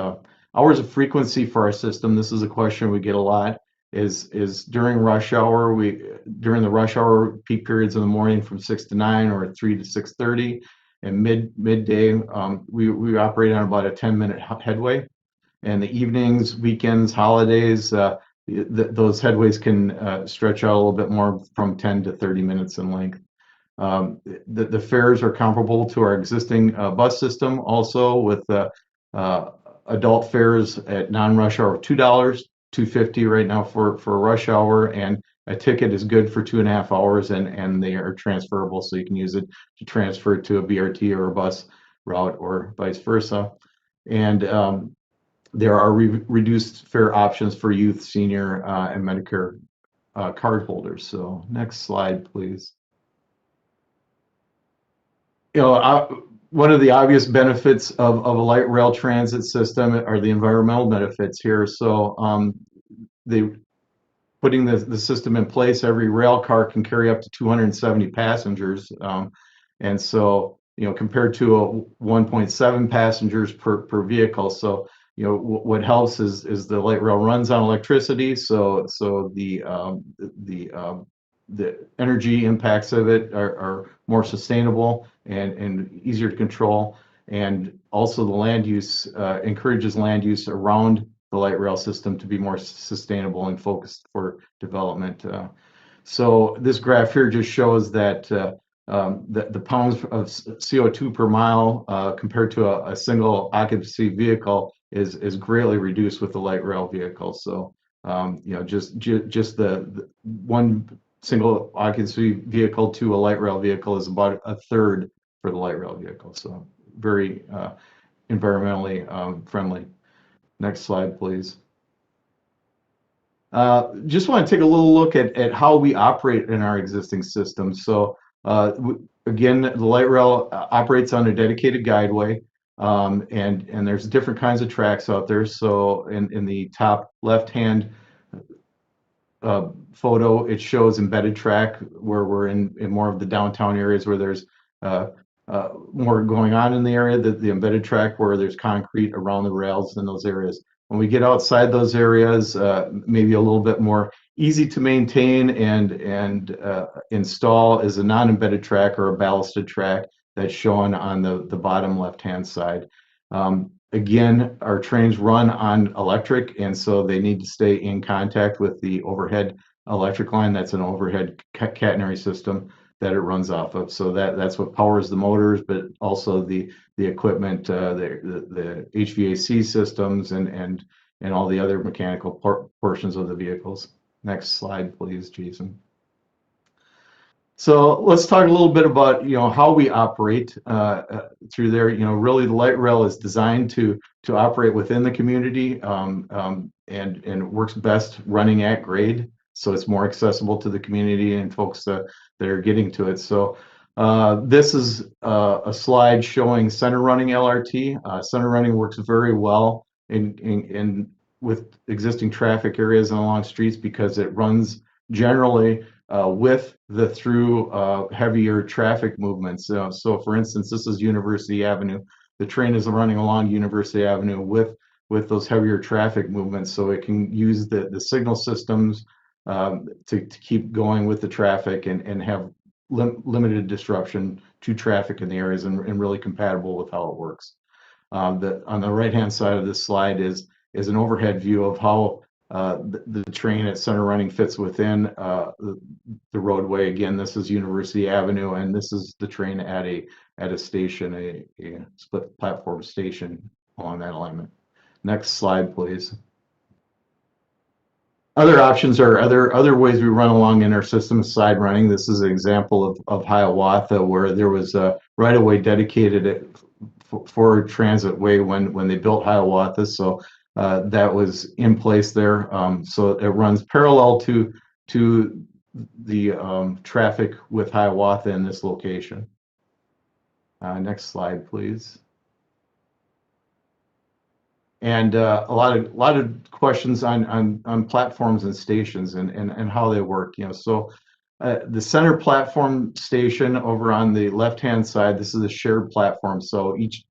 Hours of frequency for our system, this is a question we get a lot, is during rush hour, during the rush hour peak periods in the morning from 6 to 9 or 3 to 6:30, and midday, we operate on about a 10-minute headway. And the evenings, weekends, holidays, those headways can stretch out a little bit more from 10 to 30 minutes in length. The fares are comparable to our existing bus system, also with adult fares at non-rush hour $2, $2.50 right now for rush hour, and a ticket is good for 2.5 hours, and they are transferable, so you can use it to transfer to a BRT or a bus route or vice versa. And there are reduced fare options for youth, senior, and Medicare card holders. So next slide, please. One of the obvious benefits of a light rail transit system are the environmental benefits here. So putting the system in place, every rail car can carry up to 270 passengers. And so, compared to a 1.7 passengers per vehicle. So, what helps is the light rail runs on electricity. So the energy impacts of it are more sustainable and easier to control. And also the land use encourages land use around the light rail system to be more sustainable and focused for development. So this graph here just shows that the pounds of CO2 per mile compared to a single occupancy vehicle is greatly reduced with the light rail vehicle. So just the one single occupancy vehicle to a light rail vehicle is about a third for the light rail vehicle. So very environmentally friendly. Next slide, please. Just want to take a little look at how we operate in our existing system. So again, the light rail operates on a dedicated guideway, and there's different kinds of tracks out there. So in the top left-hand photo, it shows embedded track where we're in more of the downtown areas where there's more going on in the area, the embedded track where there's concrete around the rails in those areas. When we get outside those areas, maybe a little bit more easy to maintain and install is a non-embedded track or a ballasted track that's shown on the bottom left-hand side. Again, our trains run on electric, and so they need to stay in contact with the overhead electric line. That's an overhead catenary system that it runs off of. So that's what powers the motors, but also the equipment, the HVAC systems, and all the other mechanical portions of the vehicles. Next slide, please, Jason. So let's talk a little bit about how we operate through there. Really, the light rail is designed to operate within the community, and it works best running at grade, so it's more accessible to the community and folks that are getting to it. So this is a slide showing center running LRT. Center running works very well with existing traffic areas and along streets because it runs generally with the through heavier traffic movements. So for instance, this is University Avenue. The train is running along University Avenue with those heavier traffic movements, so it can use the signal systems to keep going with the traffic and have limited disruption to traffic in the areas and really compatible with how it works. On the right-hand side of this slide is an overhead view of how the train at center running fits within the roadway. Again, this is University Avenue, and this is the train at a station, a split platform station along that alignment. Next slide, please. Other options are other ways we run along in our system, side running. This is an example of Hiawatha, where there was a right-of-way dedicated for transit way when they built Hiawatha. So that was in place there. So it runs parallel to the traffic with Hiawatha in this location. Next slide, please. And a lot of questions on platforms and stations and how they work. So The center platform station over on the left-hand side, this is a shared platform. So each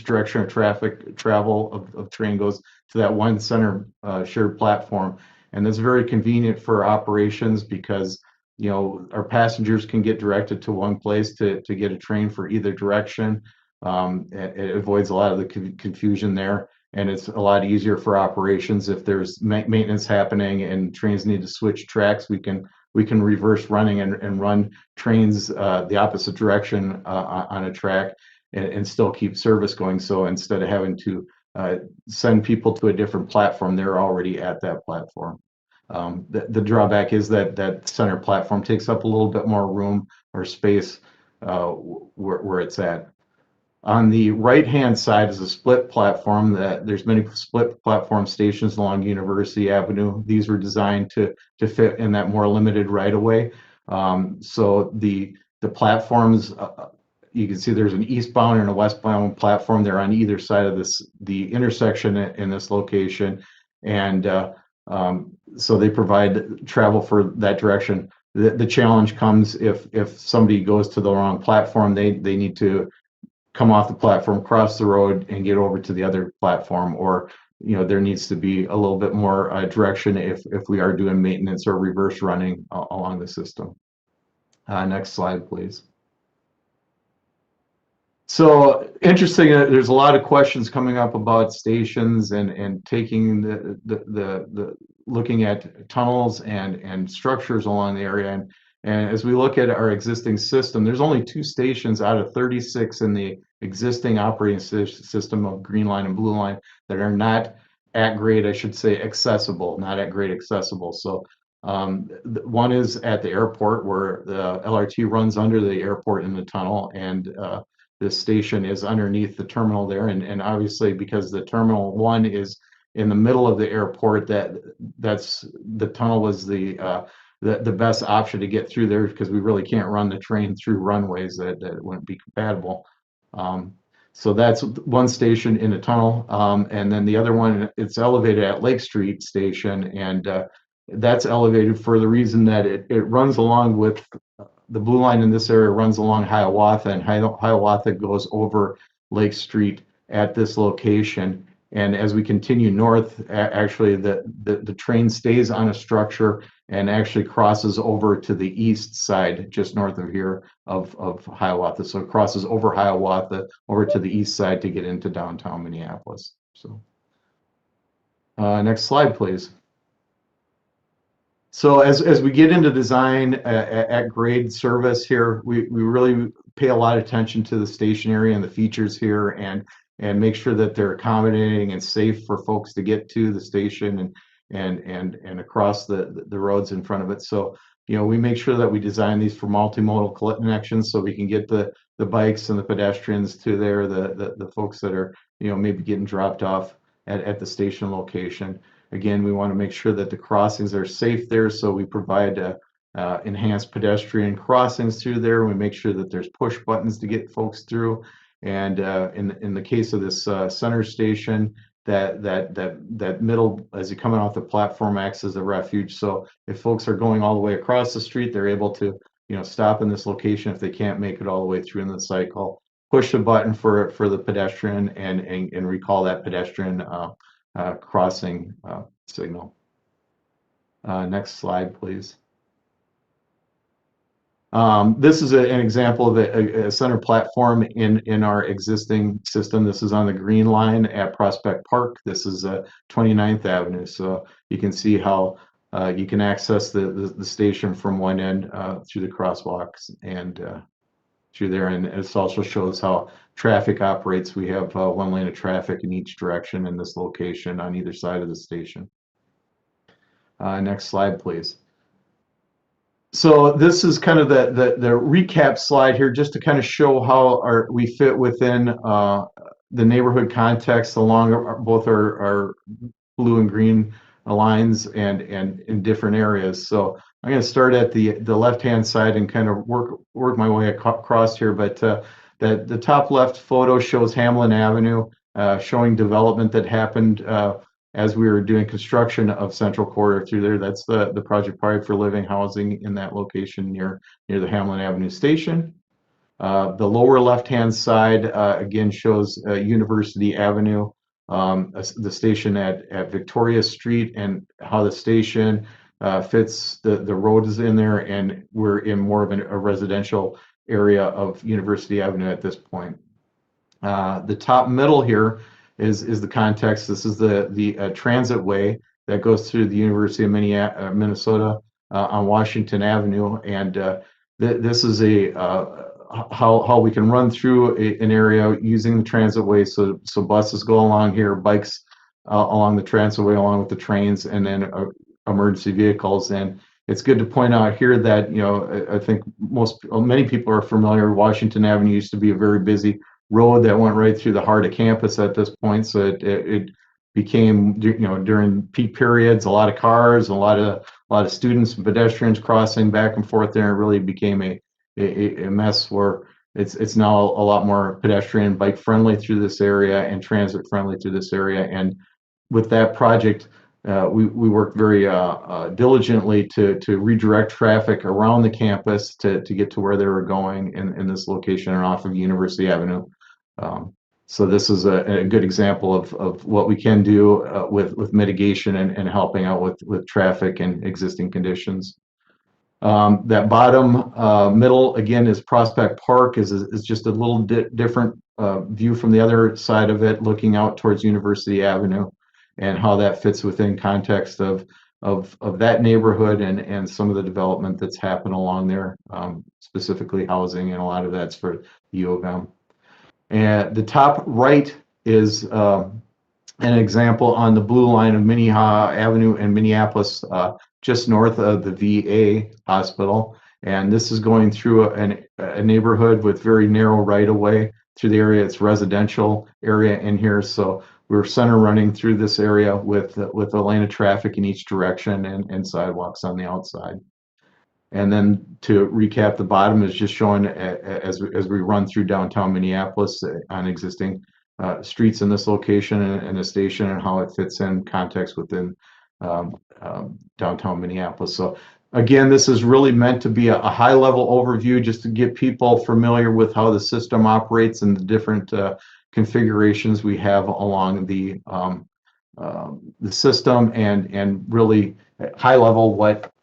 direction of traffic travel of train goes to that one center shared platform. And that's very convenient for operations because, you know, our passengers can get directed to one place to get a train for either direction. It avoids a lot of the confusion there. And it's a lot easier for operations if there's maintenance happening and trains need to switch tracks. We can reverse running and run trains the opposite direction on a track and still keep service going. So instead of having to send people to a different platform, they're already at that platform. The drawback is that center platform takes up a little bit more room or space where it's at. On the right-hand side is a split platform. There's many split platform stations along University Avenue. These were designed to fit in that more limited right-of-way. So the platforms, you can see there's an eastbound and a westbound platform. They're on either side of the intersection in this location, and so they provide travel for that direction. The challenge comes if somebody goes to the wrong platform, they need to come off the platform, cross the road, and get over to the other platform, or there needs to be a little bit more direction if we are doing maintenance or reverse running along the system. Next slide, please. So interesting, there's a lot of questions coming up about stations and taking the looking at tunnels and structures along the area. And as we look at our existing system, there's only 2 stations out of 36 in the existing operating system of Green Line and Blue Line that are not at grade, I should say, accessible, not at grade accessible. So one is at the airport where the LRT runs under the airport in the tunnel, and this station is underneath the terminal there. And obviously, because the terminal 1 is in the middle of the airport, that's the tunnel was the best option to get through there, because we really can't run the train through runways that wouldn't be compatible. So that's one station in the tunnel, and then the other one, it's elevated at Lake Street Station, and that's elevated for the reason that it runs along with the Blue Line in this area, runs along Hiawatha, and Hiawatha goes over Lake Street at this location. And as we continue north, actually the train stays on a structure and actually crosses over to the east side, just north of here of Hiawatha. So it crosses over Hiawatha over to the east side to get into downtown Minneapolis. So next slide, please. So as we get into design at grade service here, we really pay a lot of attention to the station area and the features here, and make sure that they're accommodating and safe for folks to get to the station and across the roads in front of it. So we make sure that we design these for multimodal connections, so we can get the bikes and the pedestrians to there, the folks that are maybe getting dropped off at the station location. Again, we want to make sure that the crossings are safe there, so we provide enhanced pedestrian crossings through there. We make sure that there's push buttons to get folks through. And in the case of this center station, that middle, as you're coming off the platform, acts as a refuge. So if folks are going all the way across the street, they're able to stop in this location if they can't make it all the way through in the cycle. Push the button for the pedestrian and recall that pedestrian crossing signal. Next slide, please. This is an example of a center platform in our existing system. This is on the Green Line at Prospect Park. This is 29th Avenue. So you can see how you can access the station from one end through the crosswalks and through there. And it also shows how traffic operates. We have 1 lane of traffic in each direction in this location on either side of the station. Next slide, please. So this is kind of the recap slide here, just to kind of show how we fit within the neighborhood context along both our blue and green lines and in different areas. So I'm going to start at the left-hand side and kind of work my way across here. But the top left photo shows Hamlin Avenue, showing development that happened as we were doing construction of Central Corridor through there. That's the project Pride for Living housing in that location near the Hamlin Avenue station. The lower left-hand side, again, shows University Avenue, the station at Victoria Street, and how the station fits. The road is in there, and we're in more of a residential area of University Avenue at this point. The top middle here is the context. This is the transit way that goes through the University of Minnesota on Washington Avenue, and this is how we can run through an area using the transit way. So buses go along here, bikes along the transit way, along with the trains, and then emergency vehicles. And it's good to point out here that, you know, I think many people are familiar. Washington Avenue used to be a very busy road that went right through the heart of campus at this point. So it became, you know, during peak periods, a lot of cars, a lot of students and pedestrians crossing back and forth there. It really became a mess where it's now a lot more pedestrian, bike friendly through this area and transit friendly through this area. And with that project, we worked very diligently to redirect traffic around the campus to get to where they were going in this location and off of University Avenue. So this is a good example of what we can do with mitigation and helping out with traffic and existing conditions. That bottom middle, again, is Prospect Park, is just a little different view from the other side of it, looking out towards University Avenue, and how that fits within context of that neighborhood and some of the development that's happened along there, specifically housing, and a lot of that's for the U of M. And the top right is an example on the blue line of Minnehaha Avenue in Minneapolis, just north of the VA hospital. And this is going through a neighborhood with very narrow right-of-way through the area. It's residential area in here. So we're center running through this area with a lane of traffic in each direction and sidewalks on the outside. And then to recap, the bottom is just showing as we run through downtown Minneapolis on existing streets in this location and the station, and how it fits in context within downtown Minneapolis. So again, this is really meant to be a high-level overview, just to get people familiar with how the system operates and the different configurations we have along the system, and really high level what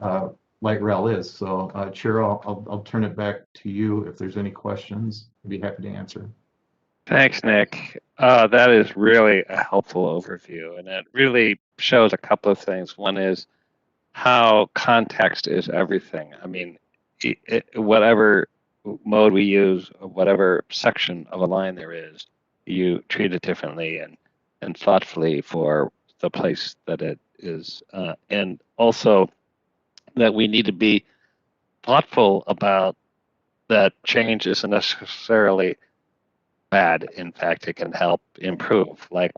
light rail is. So Chair, I'll turn it back to you. If there's any questions, I'd be happy to answer. Thanks, Nick. That is really a helpful overview, and it really shows a couple of things. One is how context is everything. I mean, whatever mode we use, whatever section of a line there is, you treat it differently and thoughtfully for the place that it is. And also that we need to be thoughtful about that change isn't necessarily bad. In fact, it can help improve, like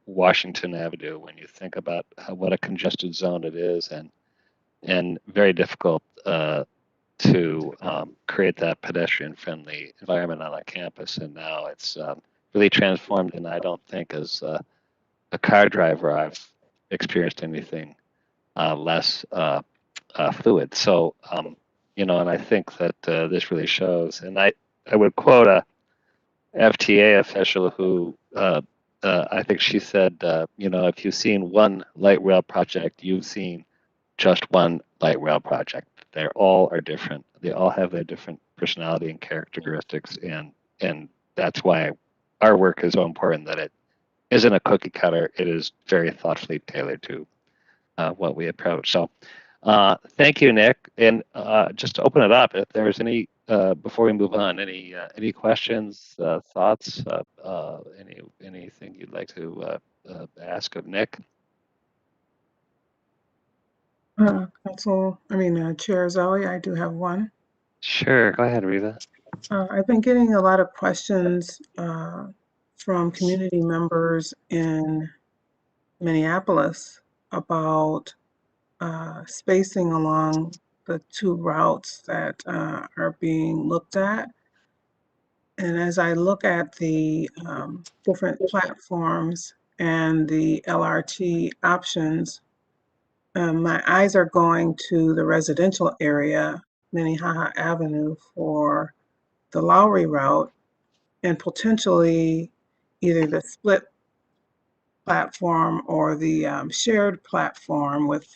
Washington Avenue, when you think about what a congested zone it is, and very difficult to create that pedestrian-friendly environment on a campus. And now it's really transformed, and I don't think as a car driver I've experienced anything less fluid. So, you know, and I think that this really shows. And I would quote a FTA official who I think she said, you know, if you've seen one light rail project, you've seen just one light rail project. They all are different. They all have their different personality and characteristics, and that's why our work is so important, that it isn't a cookie cutter. It is very thoughtfully tailored to what we approach. So thank you, Nick. And just to open it up, if there's any, before we move on, any questions, thoughts, anything you'd like to ask of Nick? Chair Zelle, I do have one. Sure, go ahead, Riva. I've been getting a lot of questions from community members in Minneapolis about spacing along the two routes that are being looked at. And as I look at the different platforms and the LRT options, my eyes are going to the residential area, Minnehaha Avenue, for the Lowry route, and potentially either the split platform or the shared platform with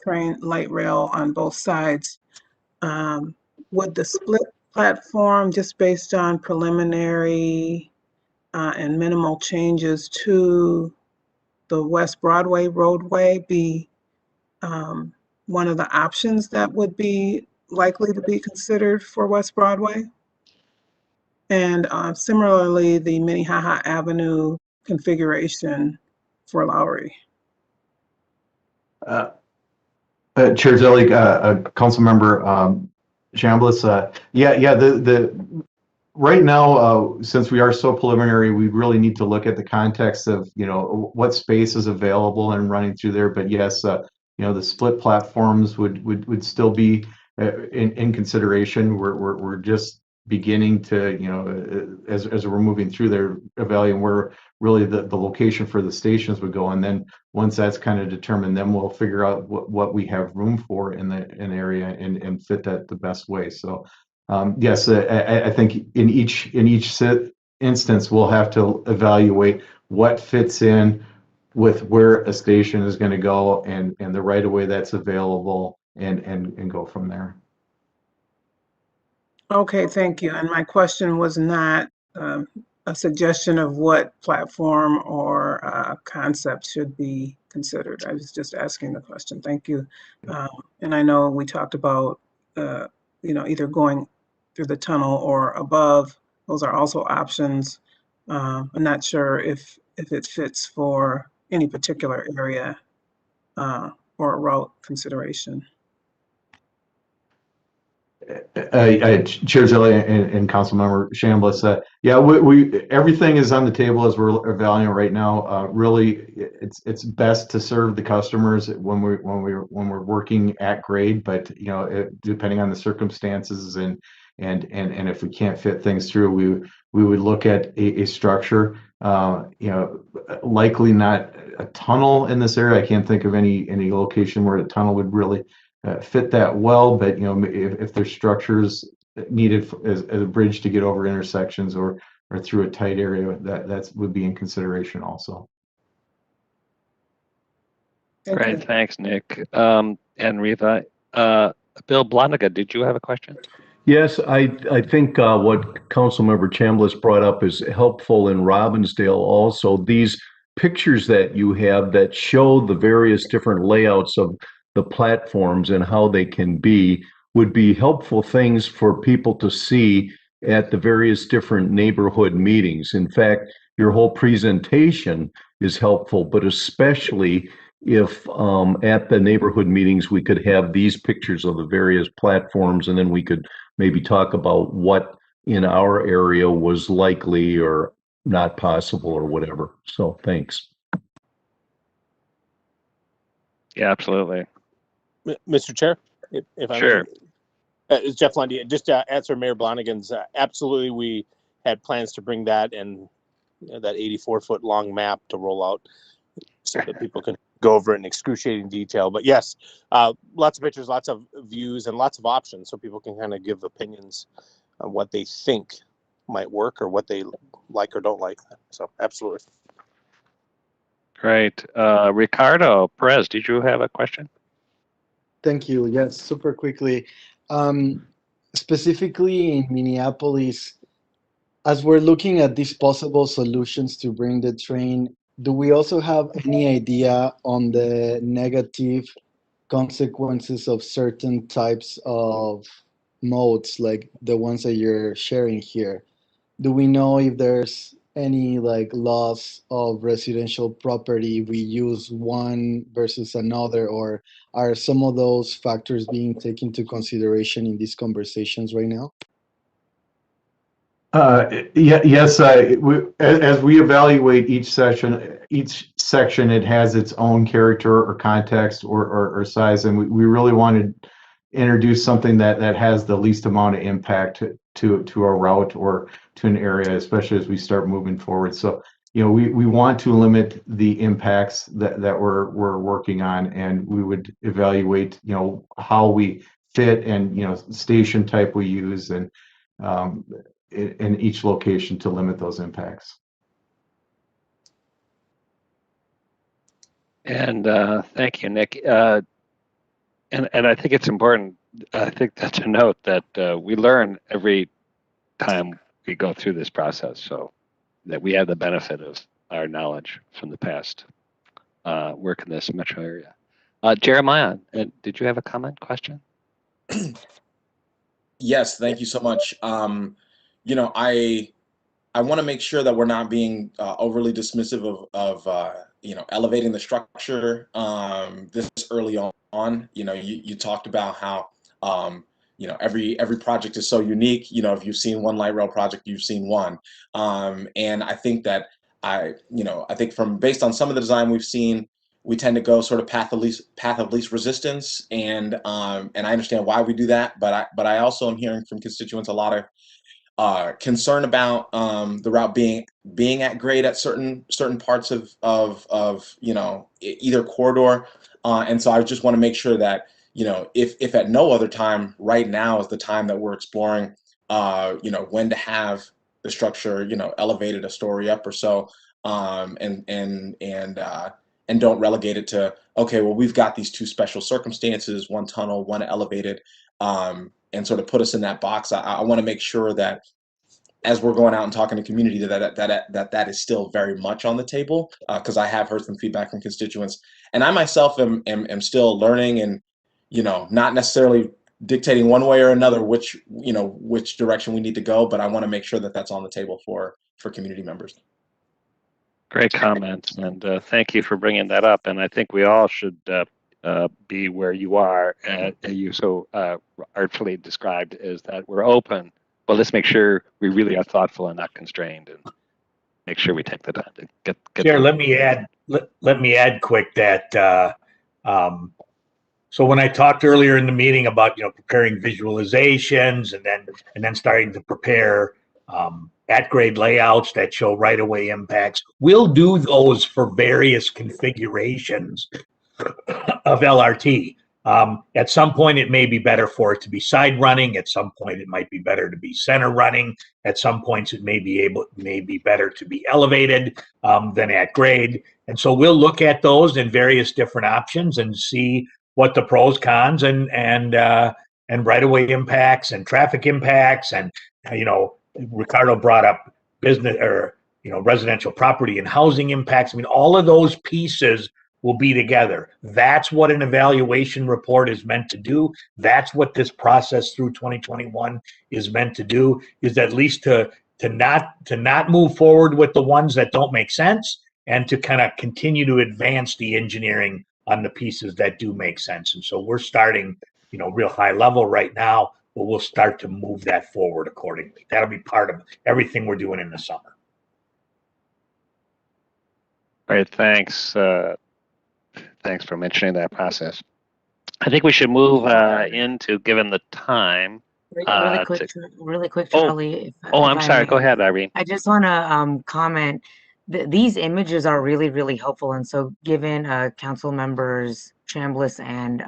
train light rail on both sides. Would the split platform, just based on preliminary and minimal changes to the West Broadway roadway, be one of the options that would be likely to be considered for West Broadway? And similarly, the Minnehaha Avenue configuration for Lowry. Chair Zelle, Councilmember Chambliss, right now, since we are so preliminary, we really need to look at the context of, what space is available and running through there. But yes, the split platforms would still be in consideration. We're just beginning to, as we're moving through there, evaluating where really the location for the stations would go. And then once that's kind of determined, then we'll figure out what we have room for in the area and fit that the best way. So yes, I think in each instance, we'll have to evaluate what fits in with where a station is going to go and the right of way that's available and go from there. Okay, thank you. And my question was not a suggestion of what platform or concept should be considered. I was just asking the question. Thank you. And I know we talked about, either going through the tunnel or above. Those are also options. I'm not sure if it fits for any particular area or a route consideration. Chair Zelle and Councilmember Chambliss, we everything is on the table as we're evaluating right now. Really, it's best to serve the customers when we're working at grade, but depending on the circumstances and if we can't fit things through, we would look at a structure. Likely not a tunnel in this area. I can't think of any location where a tunnel would really fit that well, but if there's structures needed as a bridge to get over intersections or through a tight area, that would be in consideration also. Great, thanks, Nick. And Riva, Bill Bloniga, did you have a question? Yes, I think what Councilmember Chambliss brought up is helpful in Robbinsdale also. These pictures that you have that show the various different layouts of the platforms and how they can be would be helpful things for people to see at the various different neighborhood meetings. In fact, your whole presentation is helpful, but especially if at the neighborhood meetings we could have these pictures of the various platforms, and then we could maybe talk about what in our area was likely or not possible or whatever. So thanks. Yeah, absolutely. Mr. Chair, if I sure. It's Jeff Lundy. Just to answer Mayor Blonigan's, absolutely, we had plans to bring that and that 84-foot long map to roll out so that people can go over it in excruciating detail. But yes, lots of pictures, lots of views, and lots of options so people can kind of give opinions on what they think might work or what they like or don't like. So absolutely. Great. Ricardo Perez, did you have a question? Thank you. Yes, super quickly. Specifically in Minneapolis, as we're looking at these possible solutions to bring the train, do we also have any idea on the negative consequences of certain types of modes, like the ones that you're sharing here? Do we know if there's any loss of residential property if we use one versus another, or are some of those factors being taken into consideration in these conversations right now? Yes. As we evaluate each section, it has its own character or context or size, and we really wanted to introduce something that has the least amount of impact to our route or to an area, especially as we start moving forward. So, we want to limit the impacts that we're working on, and we would evaluate, how we fit and, station type we use and in each location to limit those impacts. And thank you, Nick. And I think it's important, I think to note that we learn every time we go through this process, so that we have the benefit of our knowledge from the past work in this metro area. Jeremiah, did you have a comment, question? Yes, thank you so much. I want to make sure that we're not being overly dismissive of elevating the structure this early on. You talked about how every project is so unique. If you've seen one light rail project, you've seen one. And I think that I think based on some of the design we've seen, we tend to go sort of path of least resistance, and I understand why we do that. But I also am hearing from constituents a lot of concern about the route being at grade at certain parts of either corridor, and so I just want to make sure that if at no other time, right now is the time that we're exploring when to have the structure elevated a story up or so, and don't relegate it to, okay, well, we've got these two special circumstances, one tunnel, one elevated, and sort of put us in that box. I want to make sure that as we're going out and talking to community that is still very much on the table, because I have heard some feedback from constituents, and I myself am still learning and not necessarily dictating one way or another which direction we need to go, but I want to make sure that that's on the table for community members. Great comments, and thank you for bringing that up. And I think we all should be where you are. You so artfully described is that we're open, but let's make sure we really are thoughtful and not constrained, and make sure we take the time to get. Chair, let me add quick that so when I talked earlier in the meeting about preparing visualizations and then starting to prepare at grade layouts that show right of way impacts, we'll do those for various configurations of LRT. At some point, it may be better for it to be side running. At some point, it might be better to be center running. At some points, it may be better to be elevated than at grade. And so we'll look at those in various different options and see what the pros, cons, and right of way impacts and traffic impacts. And Ricardo brought up business or residential property and housing impacts. I mean, all of those pieces will be together. That's what an evaluation report is meant to do. That's what this process through 2021 is meant to do, is at least to not move forward with the ones that don't make sense, and to kind of continue to advance the engineering on the pieces that do make sense. And so we're starting, real high level right now, but we'll start to move that forward accordingly. That'll be part of everything we're doing in the summer. All right, thanks. Thanks for mentioning that process. I think we should move into, given the time. Really quick, Charlie. I'm sorry. Go ahead, Irene. I just want to comment. These images are really, really helpful, and so given council members Chambliss and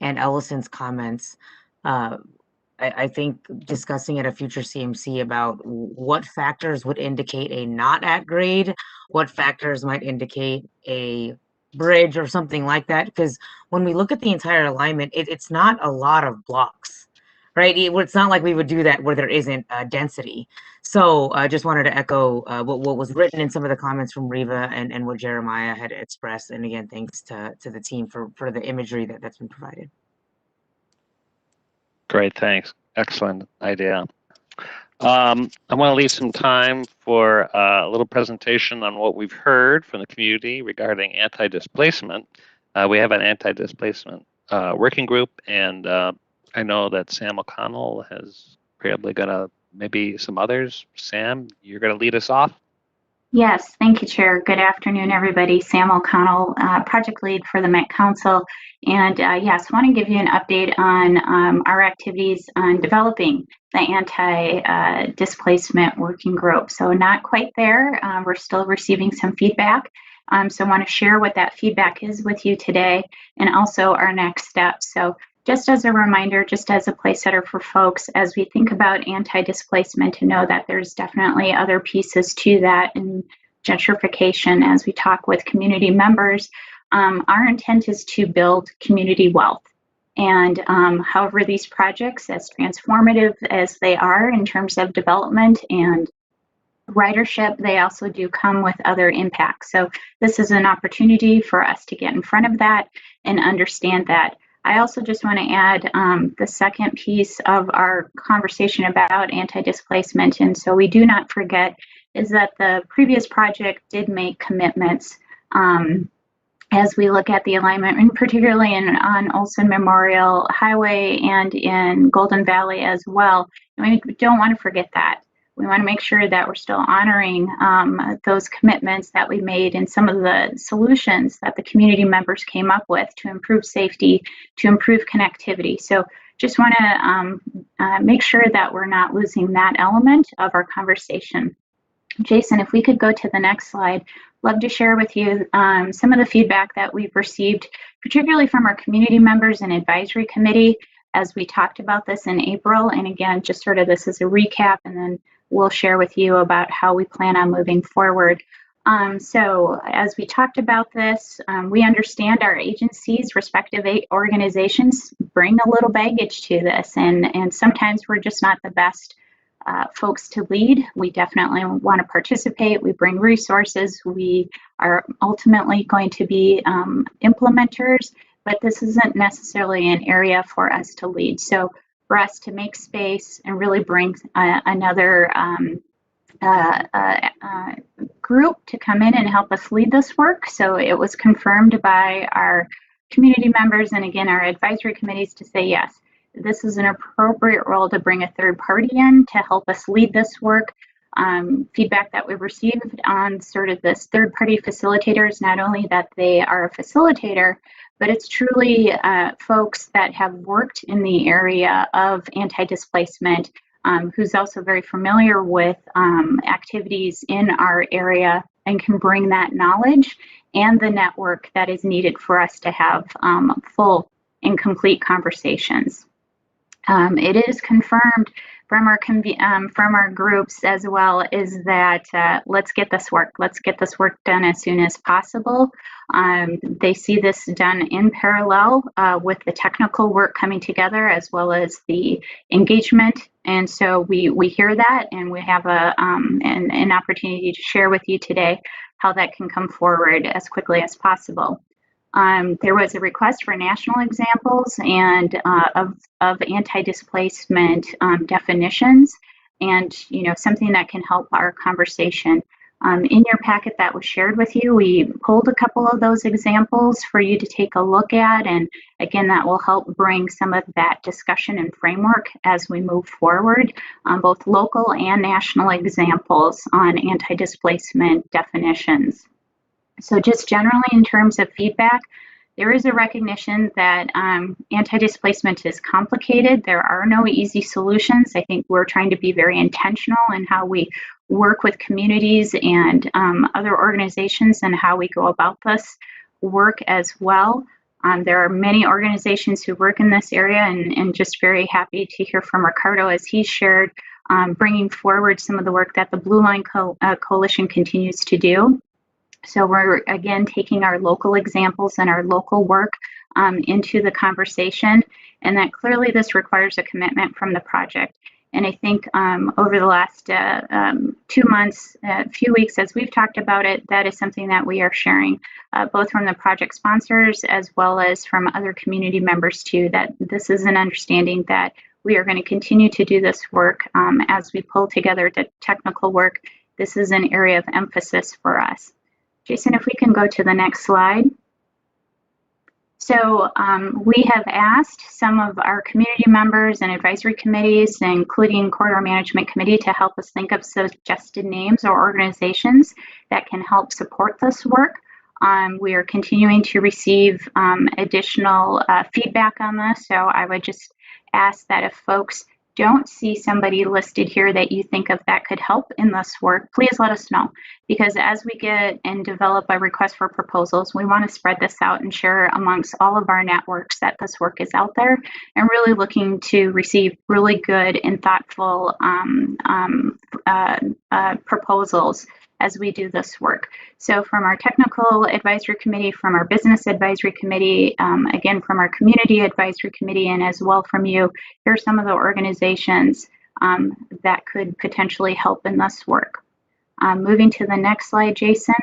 Ellison's comments, I think discussing at a future CMC about what factors would indicate a not at grade, what factors might indicate a bridge or something like that, because when we look at the entire alignment, it's not a lot of blocks, right? It's not like we would do that where there isn't density. So I just wanted to echo what was written in some of the comments from Riva and what Jeremiah had expressed. And again, thanks to the team for the imagery that's been provided. Great, thanks. Excellent idea. I want to leave some time for a little presentation on what we've heard from the community regarding anti-displacement. We have an anti-displacement working group, and I know that Sam O'Connell has probably maybe some others. Sam, you're going to lead us off? Yes, thank you, Chair. Good afternoon, everybody. Sam O'Connell, Project Lead for the Met Council. And yes, want to give you an update on our activities on developing the anti-displacement working group. So not quite there. We're still receiving some feedback. So I want to share what that feedback is with you today and also our next steps. So just as a reminder, just as a place setter for folks, as we think about anti-displacement, to know that there's definitely other pieces to that, and gentrification as we talk with community members. Our intent is to build community wealth. And however, these projects, as transformative as they are in terms of development and ridership, they also do come with other impacts. So this is an opportunity for us to get in front of that and understand that. I also just want to add the second piece of our conversation about anti-displacement, and so we do not forget, is that the previous project did make commitments as we look at the alignment, and particularly on Olson Memorial Highway and in Golden Valley as well. And we don't want to forget that. We want to make sure that we're still honoring those commitments that we made and some of the solutions that the community members came up with to improve safety, to improve connectivity. So just want to make sure that we're not losing that element of our conversation. Jason, if we could go to the next slide, love to share with you some of the feedback that we've received, particularly from our community members and advisory committee, as we talked about this in April. And again, just sort of this is a recap, and then we'll share with you about how we plan on moving forward. So as we talked about this, we understand our agencies, respective organizations, bring a little baggage to this, and sometimes we're just not the best folks to lead. We definitely want to participate. We bring resources. We are ultimately going to be implementers, but this isn't necessarily an area for us to lead. So for us to make space and really bring another group to come in and help us lead this work. So it was confirmed by our community members and again our advisory committees to say yes, this is an appropriate role to bring a third party in to help us lead this work. Feedback that we've received on sort of this third party facilitators, not only that they are a facilitator, but it's truly folks that have worked in the area of anti-displacement, who's also very familiar with activities in our area and can bring that knowledge and the network that is needed for us to have full and complete conversations. It is confirmed from our groups as well is that let's get this work done as soon as possible. They see this done in parallel with the technical work coming together as well as the engagement, and so we hear that, and we have an opportunity to share with you today how that can come forward as quickly as possible. There was a request for national examples and of anti-displacement definitions, and something that can help our conversation. In your packet that was shared with you, we pulled a couple of those examples for you to take a look at, and again, that will help bring some of that discussion and framework as we move forward, both local and national examples on anti-displacement definitions. So just generally in terms of feedback, there is a recognition that anti-displacement is complicated. There are no easy solutions. I think we're trying to be very intentional in how we work with communities and other organizations and how we go about this work as well. There are many organizations who work in this area, and just very happy to hear from Ricardo as he shared, bringing forward some of the work that the Blue Line Coalition continues to do. So we're, again, taking our local examples and our local work into the conversation, and that clearly this requires a commitment from the project. And I think over the last 2 months, few weeks, as we've talked about it, that is something that we are sharing, both from the project sponsors as well as from other community members too, that this is an understanding that we are going to continue to do this work as we pull together the technical work. This is an area of emphasis for us. Jason, if we can go to the next slide. So we have asked some of our community members and advisory committees, including Corridor Management Committee, to help us think of suggested names or organizations that can help support this work. We are continuing to receive additional feedback on this, so I would just ask that if folks don't see somebody listed here that you think of that could help in this work, please let us know. Because as we get and develop a request for proposals, we want to spread this out and share amongst all of our networks that this work is out there, and really looking to receive really good and thoughtful proposals as we do this work. So from our technical advisory committee, from our business advisory committee, again, from our community advisory committee, and as well from you, here are some of the organizations that could potentially help in this work. Moving to the next slide, Jason.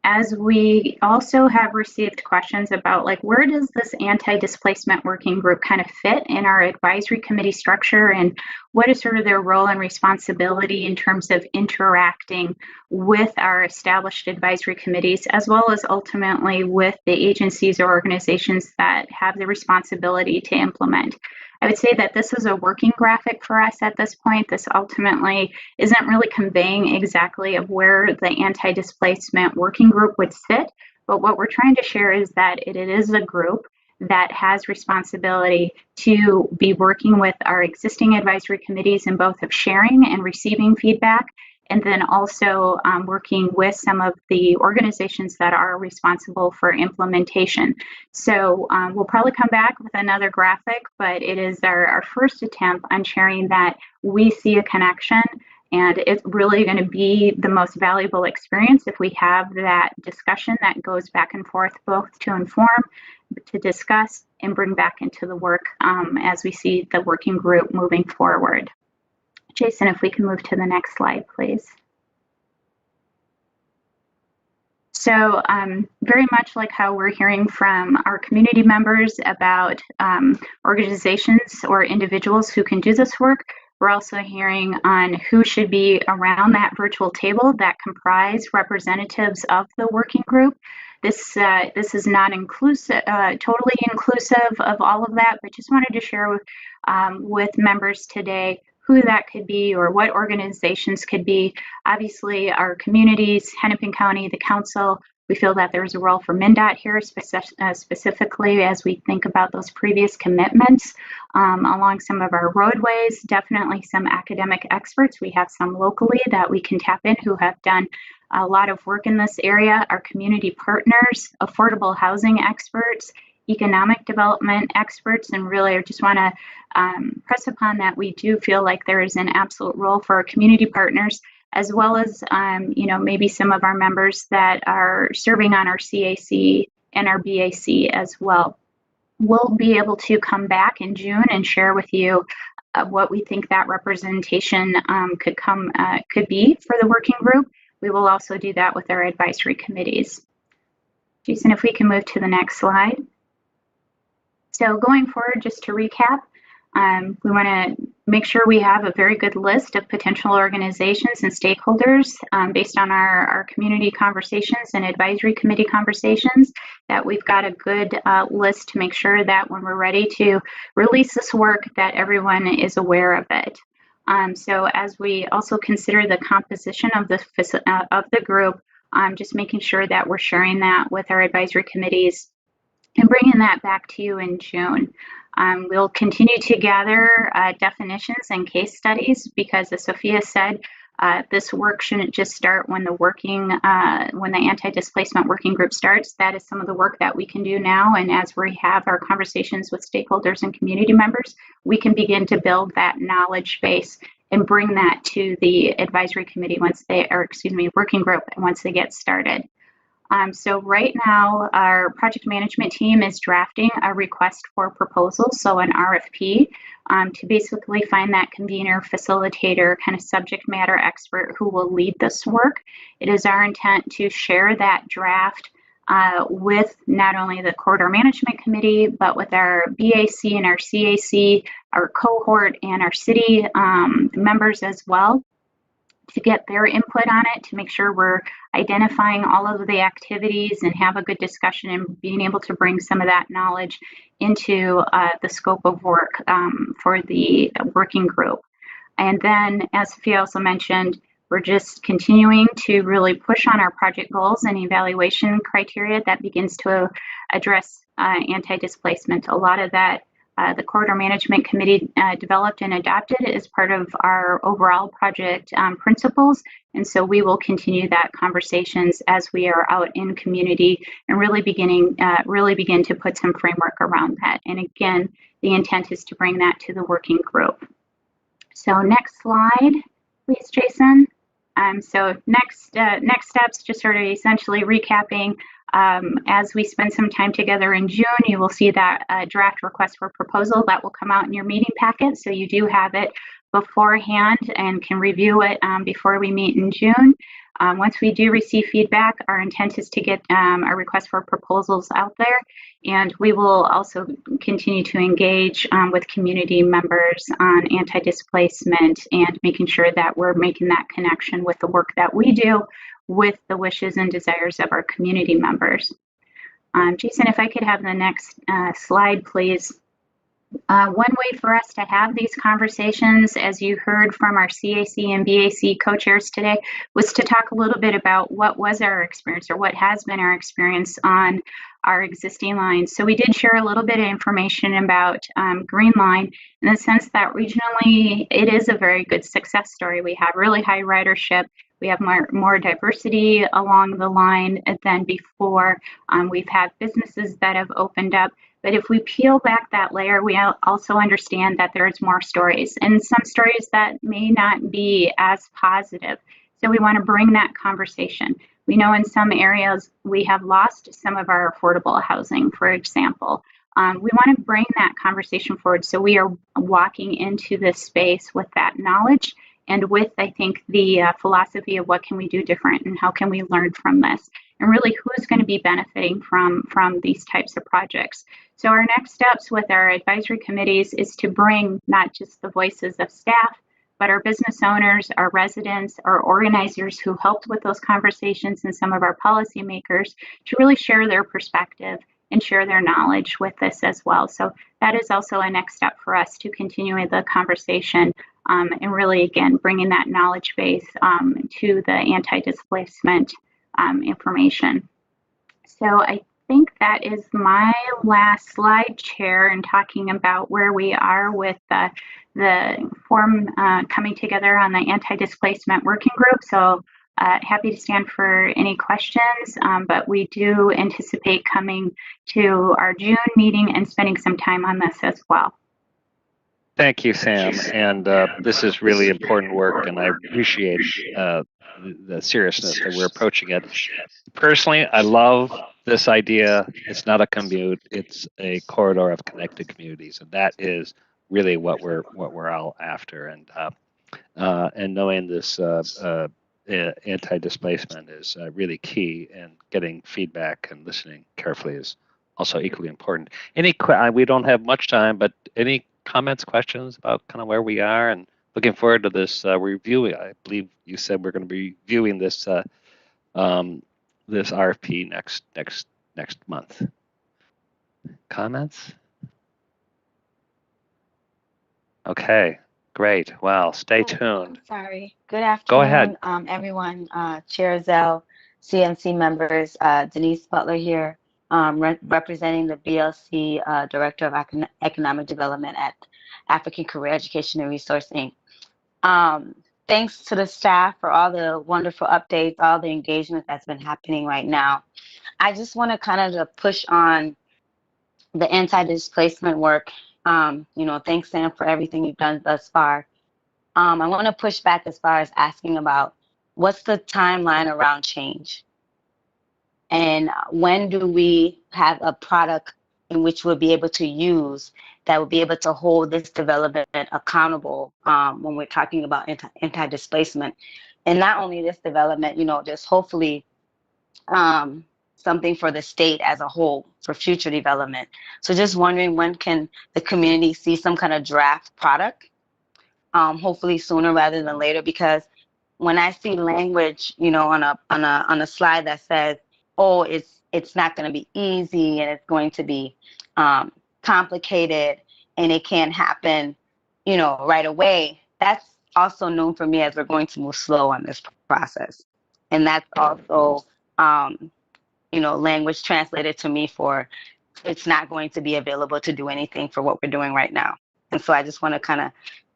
As we also have received questions about, like, where does this anti-displacement working group kind of fit in our advisory committee structure, and what is sort of their role and responsibility in terms of interacting with our established advisory committees, as well as ultimately with the agencies or organizations that have the responsibility to implement. I would say that this is a working graphic for us at this point. This ultimately isn't really conveying exactly of where the anti-displacement working group would sit, but what we're trying to share is that it is a group that has responsibility to be working with our existing advisory committees in both of sharing and receiving feedback, and then also working with some of the organizations that are responsible for implementation. So we'll probably come back with another graphic, but it is our first attempt on sharing that we see a connection, and it's really going to be the most valuable experience if we have that discussion that goes back and forth, both to inform, to discuss, and bring back into the work as we see the working group moving forward. Jason, if we can move to the next slide, please. So very much like how we're hearing from our community members about organizations or individuals who can do this work, we're also hearing on who should be around that virtual table that comprise representatives of the working group. This is not inclusive, totally inclusive of all of that, but just wanted to share with members today who that could be or what organizations could be. Obviously, our communities, Hennepin County, the council, we feel that there's a role for MnDOT here specifically as we think about those previous commitments along some of our roadways, definitely some academic experts. We have some locally that we can tap in who have done a lot of work in this area, our community partners, affordable housing experts, economic development experts, and really I just want to press upon that we do feel like there is an absolute role for our community partners, as well as maybe some of our members that are serving on our CAC and our BAC as well. We'll be able to come back in June and share with you what we think that representation could be for the working group. We will also do that with our advisory committees. Jason, if we can move to the next slide. So going forward, just to recap, we want to make sure we have a very good list of potential organizations and stakeholders based on our community conversations and advisory committee conversations, that we've got a good list to make sure that when we're ready to release this work, that everyone is aware of it. So as we also consider the composition of the group, just making sure that we're sharing that with our advisory committees and bringing that back to you in June. We'll continue to gather definitions and case studies because, as Sophia said, this work shouldn't just start when the anti-displacement working group starts. That is some of the work that we can do now, and as we have our conversations with stakeholders and community members, we can begin to build that knowledge base and bring that to the advisory committee working group once they get started. So right now, our project management team is drafting a request for proposals, so an RFP, to basically find that convener, facilitator, kind of subject matter expert who will lead this work. It is our intent to share that draft with not only the Corridor Management Committee, but with our BAC and our CAC, our cohort, and our city members as well, to get their input on it, to make sure we're identifying all of the activities and have a good discussion and being able to bring some of that knowledge into the scope of work for the working group. And then, as Sophia also mentioned, we're just continuing to really push on our project goals and evaluation criteria that begins to address anti-displacement. A lot of that the Corridor Management Committee developed and adopted as part of our overall project principles. And so we will continue that conversations as we are out in community and really begin to put some framework around that. And again, the intent is to bring that to the working group. So next slide, please, Jason. So next steps, just sort of essentially recapping. As we spend some time together in June, you will see that draft request for proposal that will come out in your meeting packet. So you do have it beforehand and can review it before we meet in June. Once we do receive feedback, our intent is to get our request for proposals out there. And we will also continue to engage with community members on anti-displacement and making sure that we're making that connection with the work that we do with the wishes and desires of our community members. Jason, if I could have the next slide, please. One way for us to have these conversations, as you heard from our CAC and BAC co-chairs today, was to talk a little bit about what was our experience or what has been our experience on our existing lines. So we did share a little bit of information about Green Line in the sense that regionally it is a very good success story. We have really high ridership. We have more diversity along the line than before. We've had businesses that have opened up. But if we peel back that layer, we also understand that there's more stories and some stories that may not be as positive. So we want to bring that conversation. We know in some areas we have lost some of our affordable housing, for example. We want to bring that conversation forward. So we are walking into this space with that knowledge and with, I think, the philosophy of what can we do different and how can we learn from this, and really who's going to be benefiting from these types of projects. So our next steps with our advisory committees is to bring not just the voices of staff, but our business owners, our residents, our organizers who helped with those conversations, and some of our policymakers to really share their perspective and share their knowledge with this as well. So that is also a next step for us to continue the conversation and really, again, bringing that knowledge base to the anti-displacement information. So I think that is my last slide, Chair, in talking about where we are with the forum coming together on the anti-displacement working group. So happy to stand for any questions, but we do anticipate coming to our June meeting and spending some time on this as well. Thank you, Sam. And this is really important work, and I appreciate the seriousness that we're approaching it. Personally, I love this idea. It's not a commute; it's a corridor of connected communities, and that is really what we're all after. And knowing this anti-displacement is really key, and getting feedback and listening carefully is also equally important. We don't have much time, but any comments, questions about kind of where we are, and looking forward to this review. I believe you said we're going to be reviewing this this RFP next month. Comments? Okay, great. Well, stay tuned. Sorry. Good afternoon. Go ahead. Everyone, Chair Zelle, CMC members, Denise Butler here, representing the BLC Director of Economic Development at African Career Education and Resourcing. Thanks to the staff for all the wonderful updates, all the engagement that's been happening right now. I just want to kind of push on the anti-displacement work. Thanks, Sam, for everything you've done thus far. I want to push back as far as asking about what's the timeline around change? And when do we have a product in which we'll be able to use that will be able to hold this development accountable when we're talking about anti-displacement? And not only this development, just hopefully something for the state as a whole for future development. So just wondering, when can the community see some kind of draft product? Hopefully sooner rather than later, because when I see language, on a slide that says, "Oh, it's not going to be easy and it's going to be complicated and it can't happen, right away," that's also known for me as we're going to move slow on this process, and that's also language translated to me for it's not going to be available to do anything for what we're doing right now. And so I just want to kind of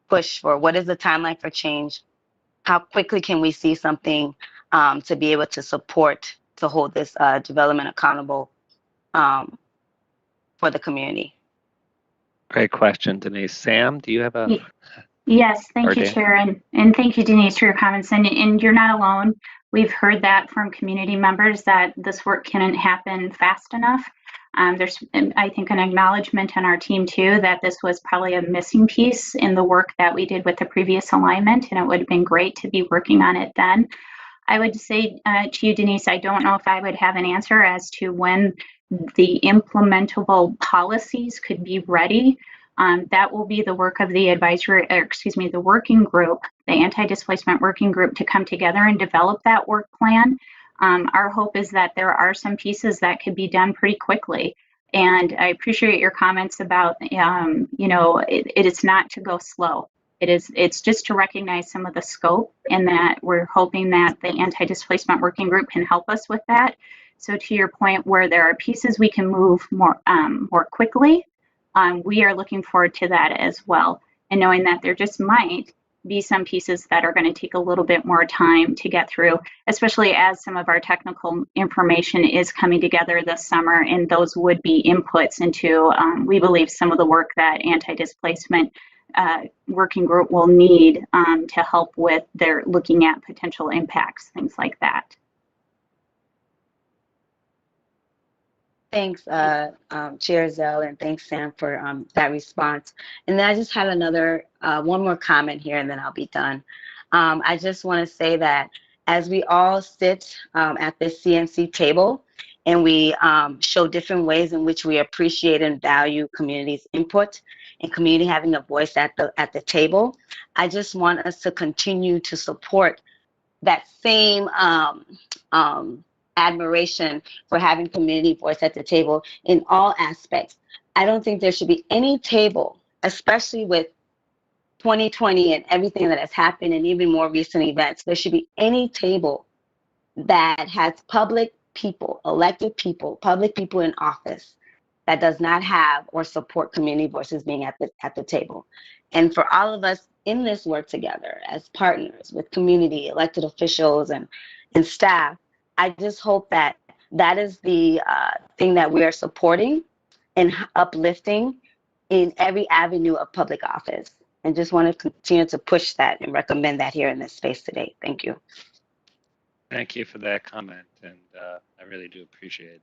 push for what is the timeline for change? How quickly can we see something to be able to support, to hold this development accountable for the community? Great question, Denise. Sam, do you have a? Yes, thank Or you, Dan? Chair, and thank you, Denise, for your comments. And you're not alone. We've heard that from community members that this work couldn't happen fast enough. There's, I think, an acknowledgement on our team too that this was probably a missing piece in the work that we did with the previous alignment, and it would have been great to be working on it then. I would say to you, Denise, I don't know if I would have an answer as to when the implementable policies could be ready. That will be the work of the the working group, the anti-displacement working group, to come together and develop that work plan. Our hope is that there are some pieces that could be done pretty quickly. And I appreciate your comments about, it is not to go slow. It's just to recognize some of the scope, and that we're hoping that the anti-displacement working group can help us with that. So to your point, where there are pieces we can move more quickly, we are looking forward to that as well, and knowing that there just might be some pieces that are going to take a little bit more time to get through, especially as some of our technical information is coming together this summer, and those would be inputs into, we believe, some of the work that anti-displacement working group will need to help with their looking at potential impacts, things like that. Thanks, Chair Zelle, and thanks, Sam, for that response. And then I just had one more comment here, and then I'll be done. I just want to say that as we all sit at this CNC table, and we show different ways in which we appreciate and value community's input and community having a voice at the table, I just want us to continue to support that same admiration for having community voice at the table in all aspects. I don't think there should be any table, especially with 2020 and everything that has happened and even more recent events, there should be any table that has public people, elected people, public people in office that does not have or support community voices being at the table. And for all of us in this work together as partners with community, elected officials, and staff, I just hope that that is the thing that we are supporting and uplifting in every avenue of public office. And just want to continue to push that and recommend that here in this space today. Thank you. Thank you for that comment, and I really do appreciate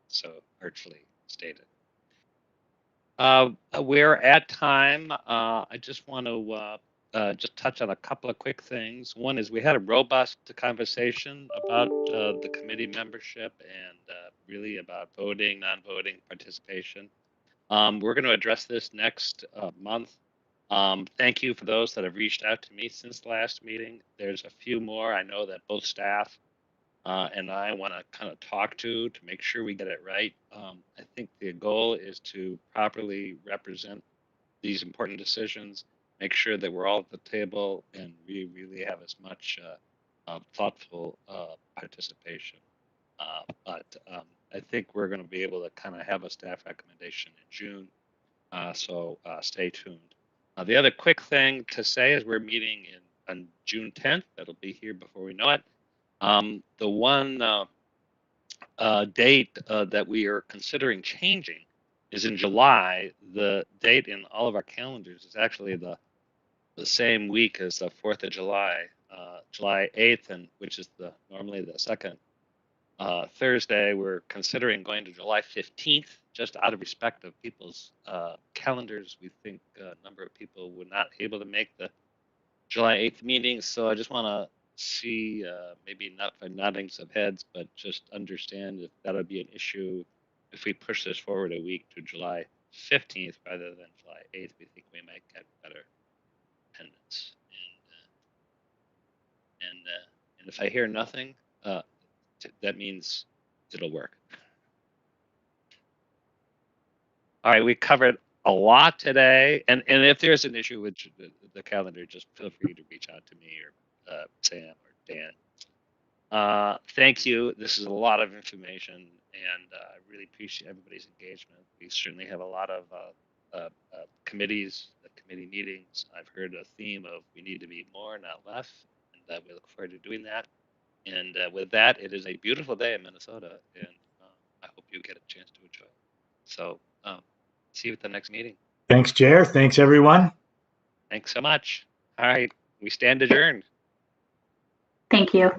so artfully stated. We're at time. I just want to just touch on a couple of quick things. One is we had a robust conversation about the committee membership and really about voting, non-voting participation. We're going to address this next month. Thank you for those that have reached out to me since the last meeting. There's a few more I know that both staff and I want to kind of talk to make sure we get it right. I think the goal is to properly represent these important decisions, make sure that we're all at the table, and we really have as much thoughtful participation. But I think we're going to be able to kind of have a staff recommendation in June, so stay tuned. The other quick thing to say is we're meeting on June 10th. That'll be here before we know it. The one date that we are considering changing is in July. The date in all of our calendars is actually the same week as the 4th of July, July 8th, and which is normally the second Thursday. We're considering going to July 15th, just out of respect of people's calendars. We think a number of people were not able to make the July 8th meeting, so I just want to see, maybe not by noddings of heads, but just understand if that would be an issue if we push this forward a week to July 15th rather than July 8th. We think we might get better attendance And if I hear nothing, that means it'll work. All right, we covered a lot today, and if there's an issue with the calendar, just feel free to reach out to me or Sam or Dan. Thank you. This is a lot of information, and I really appreciate everybody's engagement. We certainly have a lot of committees, committee meetings. I've heard a theme of we need to meet more, not less, and we look forward to doing that. And with that, it is a beautiful day in Minnesota, and I hope you get a chance to enjoy it. So see you at the next meeting. Thanks, Chair. Thanks, everyone. Thanks so much. All right, we stand adjourned. Thank you.